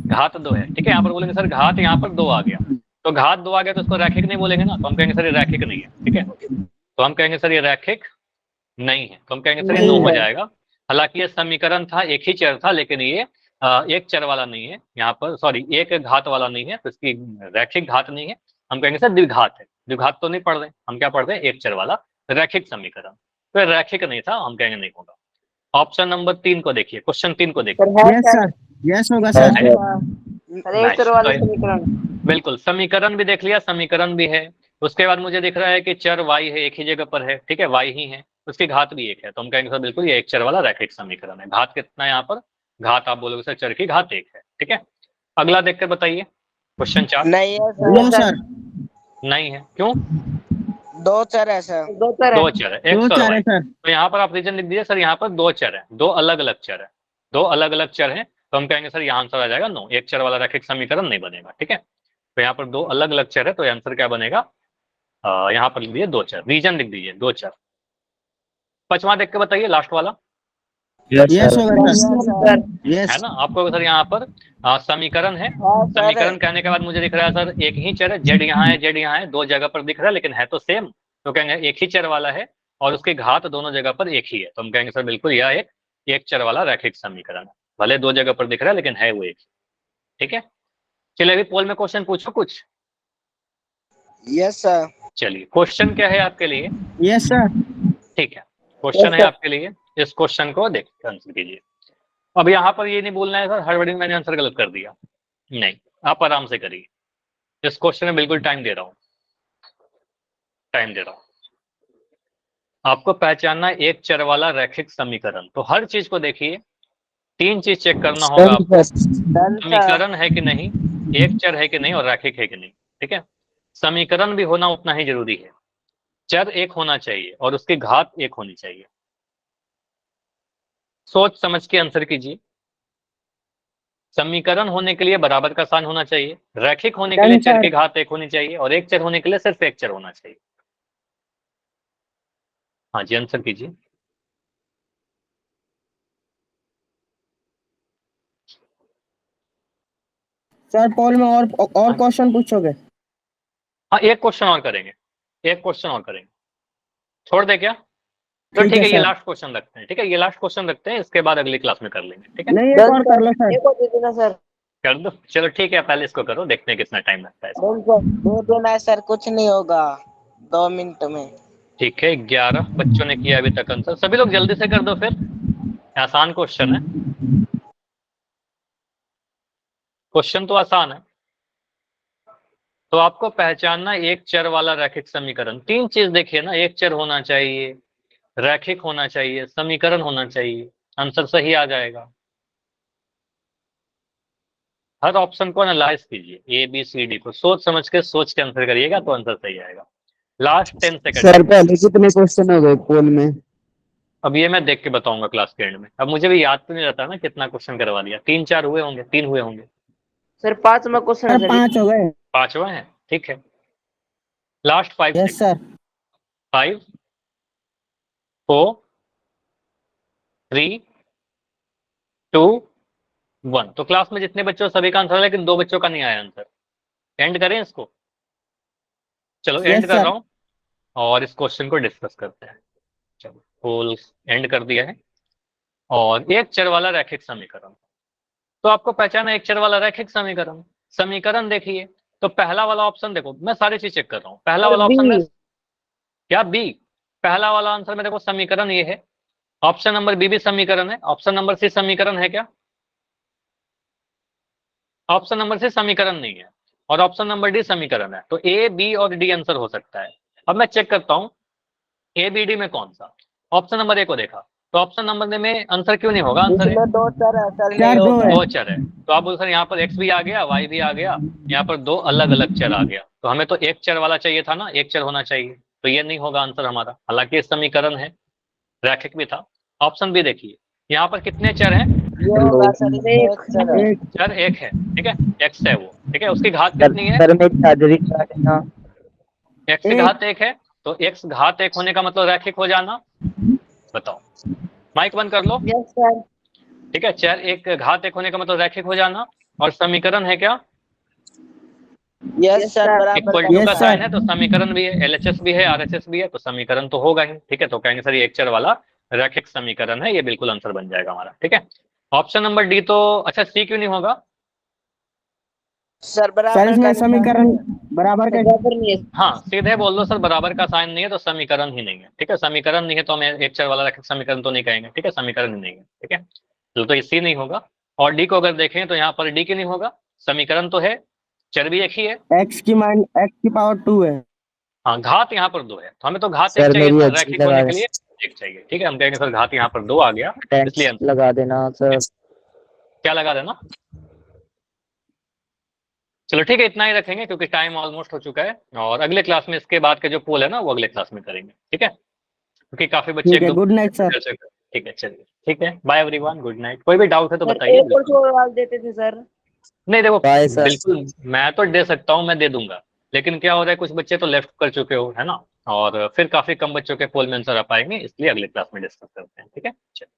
घात 2 है। ठीक है, यहाँ पर बोलेंगे सर घात यहाँ पर 2 आ गया, तो घात 2 आ गया तो इसको रैखिक नहीं बोलेंगे ना, तो हम कहेंगे सर ये रैखिक नहीं है। ठीक है, तो हम कहेंगे सर ये रैखिक नहीं है, तो हम कहेंगे सर ये नो हो जाएगा। हालांकि ये समीकरण था, एक ही चर था, लेकिन ये एक चर वाला नहीं है यहाँ पर, सॉरी एक घात वाला नहीं है, तो इसकी रैखिक घात नहीं है। हम कहेंगे सर द्विघात है। द्विघात तो नहीं पढ़ रहे, हम क्या पढ़ रहे हैं? एक चर वाला रैखिक समीकरण। तो ये रैखिक नहीं था, हम कहेंगे नहीं होगा। ऑप्शन नंबर 3 को देखिए, क्वेश्चन 3 को देखिए। Yes sir. यस होगा सर। एक चर वाला समीकरण, बिल्कुल समीकरण भी देख लिया, समीकरण भी है। उसके बाद मुझे दिख रहा है कि चर y है, एक ही जगह पर है। ठीक है, y ही है, उसकी घात भी एक है, तो हम कहेंगे सर बिल्कुल ये एक चर वाला रैखिक समीकरण है। घात कितना है यहाँ पर? घात आप बोलोगे सर चर की घात 1 है। ठीक है, अगला देख कर बताइए, क्वेश्चन 4। नहीं है सर। No sir. नहीं है, क्यों? दो चर है सर। दो चर है, एक्स और वाई। तो यहाँ पर आप रीजन लिख दीजिए सर, यहाँ पर दो चर है, दो अलग अलग चर है, दो अलग अलग चर है, तो हम कहेंगे सर यहाँ आंसर आ जाएगा नो, एक चर वाला रैखिक समीकरण नहीं बनेगा। ठीक है, तो यहाँ पर दो अलग अलग चर है, तो आंसर क्या बनेगा? यहाँ पर लिख दीजिए दो चर, रीजन लिख दीजिए दो चर। पांचवा देख के बताइए, लास्ट वाला यस होगा सर। है ना। आपको सर यहाँ पर समीकरण है, समीकरण कहने के बाद मुझे दिख रहा है सर एक ही चर है, जेड यहाँ है, जेड यहाँ है, दो जगह पर दिख रहा है, लेकिन है तो सेम, तो कहेंगे एक ही चर वाला है और उसकी घात दोनों जगह पर एक ही है, तो हम कहेंगे सर बिल्कुल यह एक चर वाला रैखिक समीकरण है, भले दो जगह पर दिख रहा है लेकिन है वो एक। ठीक है, चलिए अभी पोल में क्वेश्चन पूछो कुछ। Yes sir. चलिए क्वेश्चन क्या है आपके लिए? Yes sir. ठीक है, क्वेश्चन है आपके लिए, इस क्वेश्चन को देख के आंसर कीजिए। अब यहाँ पर ये नहीं बोलना है सर हड़बड़ी मैंने आंसर गलत कर दिया, नहीं, आप आराम से करिए। इस क्वेश्चन में बिल्कुल टाइम दे रहा हूँ, टाइम दे रहा हूँ। आपको पहचानना है एक चर वाला रैखिक समीकरण, तो हर चीज को देखिए, तीन चीज चेक करना होगा आपको, समीकरण है कि नहीं, एक चर है कि नहीं, और रैखिक है कि नहीं। ठीक है, समीकरण भी होना उतना ही जरूरी है, चर एक होना चाहिए और उसकी घात एक होनी चाहिए। सोच समझ के आंसर कीजिए। समीकरण होने के लिए बराबर का साइन होना चाहिए, रैखिक होने के लिए चर की घात एक होनी चाहिए, और एक चर होने के लिए सिर्फ एक चर होना चाहिए। हाँ जी, आंसर कीजिए। सर पोल में और क्वेश्चन पूछोगे? हाँ एक क्वेश्चन और करेंगे, एक क्वेश्चन और करेंगे, छोड़ दे क्या? तो ठीक है, ये लास्ट क्वेश्चन रखते हैं। ठीक है, ये लास्ट क्वेश्चन रखते हैं, इसके बाद अगली क्लास में कर लेंगे। ठीक है, नहीं, एक और कर लो सर। कर दो, चलो ठीक है, पहले इसको करो, देखते हैं कितना टाइम लगता है। दो देना है सर, कुछ नहीं होगा 2 मिनट में। ठीक है, 11 बच्चों ने किया अभी तक आंसर, सभी लोग जल्दी से कर दो फिर, आसान क्वेश्चन है, क्वेश्चन तो आसान है। तो आपको पहचानना एक चर वाला रैखिक समीकरण, तीन चीज देखिए ना, एक चर होना चाहिए, रैखिक होना चाहिए, समीकरण होना चाहिए, आंसर सही आ जाएगा। हर ऑप्शन को एनालाइज कीजिए, ए बी सी डी को सोच समझ के आंसर करिएगा तो आंसर सही आएगा। लास्ट 10 सेकंड सर पहले कितने क्वेश्चन हो गए पोल में? अब ये मैं देख के बताऊंगा क्लास के एंड में, अब मुझे भी याद तो नहीं रहता ना कितना क्वेश्चन करवा दिया, 3-4 हुए होंगे, 3 हुए होंगे सर 5वां क्वेश्चन है। 5 हो गए। 5 हुए हैं। ठीक है, लास्ट 5 यस सर 5 4 3 2 1। तो क्लास में जितने बच्चों सभी का आंसर है, लेकिन 2 बच्चों का नहीं आया आंसर। एंड करें इसको? चलो एंड यस कर सर रहा हूँ और इस क्वेश्चन को डिस्कस करते हैं। चलो फुल एंड कर दिया है। और एक चर वाला रैखिक समीकरण, तो आपको पहचाना एक चर वाला रैखिक समीकरण। समीकरण देखिए, तो पहला वाला ऑप्शन देखो, मैं सारी चीज चेक कर रहा हूँ। पहला वाला ऑप्शन में क्या बी? पहला वाला आंसर में देखो समीकरण ये है। ऑप्शन नंबर बी भी समीकरण है। ऑप्शन नंबर सी समीकरण है क्या? ऑप्शन नंबर सी समीकरण नहीं है और ऑप्शन नंबर डी समीकरण है। तो ए बी और डी आंसर हो सकता है। अब मैं चेक करता हूँ ए बी डी में कौन सा। ऑप्शन नंबर ए को देखा, तो ऑप्शन नंबर में आंसर क्यों नहीं होगा? आंसर है इसमें दो चर है सर, चार नहीं दो है। होगा। दो चर है। तो आप बोल सर यहाँ पर एक्स भी आ गया, वाई भी आ गया, यहाँ पर 2 अलग अलग चर आ गया। तो हमें तो एक चर वाला चाहिए था ना, एक चर होना चाहिए। तो ये नहीं होगा आंसर हमारा, हालांकि समीकरण है, रैखिक भी था। ऑप्शन बी देखिए, यहाँ पर कितने चर हैं? ये होगा सर, इसमें एक चर है। एक चर एक है, ठीक है, एक्स है वो, ठीक है। उसकी घात सर कितनी है? सर मैं चादरी काटना। एक्स की एक। घात 1 है, तो एक्स घात 1 होने का मतलब रैखिक हो जाना। बताओ, माइक बंद कर लो। Yes sir. ठीक है, चर एक घात 1 होने का मतलब रैखिक हो जाना। और समीकरण है क्या? यस सर, बराबर इक्वल का टू का Yes, साइन sir. है, तो समीकरण भी है, एलएचएस भी है, आरएचएस भी है, तो समीकरण तो होगा ही। ठीक है, तो कहेंगे सर ये एक चर वाला रैखिक समीकरण है, ये बिल्कुल आंसर बन जाएगा हमारा। ठीक है, ऑप्शन नंबर डी तो अच्छा, सी क्यों नहीं होगा? सर सर बराबर इसमें का समीकरण बराबर का बराबर नहीं है। हाँ, सीधे बोल दो सर, बराबर का साइन नहीं है तो समीकरण ही नहीं है। ठीक है, समीकरण नहीं है तो हम एक चर वाला रैखिक समीकरण तो नहीं कहेंगे। ठीक है, समीकरण ही नहीं है। ठीक है, तो ये सी नहीं होगा। और डी को अगर देखें तो यहाँ पर डी क्यों नहीं होगा? समीकरण तो है, चर भी एक ही है। x की पावर 2 है। हाँ, घात यहाँ पर 2 है, तो हमें तो घात 1 सर चाहिए मेरी था, अच्छी रैखिक लगा होने के लिए 1 चाहिए। ठीक है, हम कहेंगे सर घात यहाँ पर 2 आ गया, इसलिए टैक्स लगा देना सर। क्या लगा देना। चलो ठीक है, इतना ही रखेंगे क्योंकि टाइम ऑलमोस्ट हो चुका है। और अगले क्लास में इसके बाद के जो पोल है ना, वो अगले क्लास में करेंगे। ठीक है, क्योंकि काफी बच्चे ठीक एक है, दो गुड नाइट सर। ठीक है, चलिए, ठीक है, बाय एवरीवन, गुड नाइट। कोई भी डाउट है तो सर बताइए एक और बिल्कुल। सवाल देते थे सर। नहीं देखो, बाय सर। बिल्कुल मैं तो दे सकता हूँ, मैं दे दूंगा। लेकिन क्या हो रहा है, कुछ बच्चे तो लेफ्ट कर चुके हो, है ना, और फिर काफी कम बच्चों के पोल में आंसर आ पाएंगे, इसलिए अगले क्लास में डिस्कस करते हैं। ठीक है, चलिए।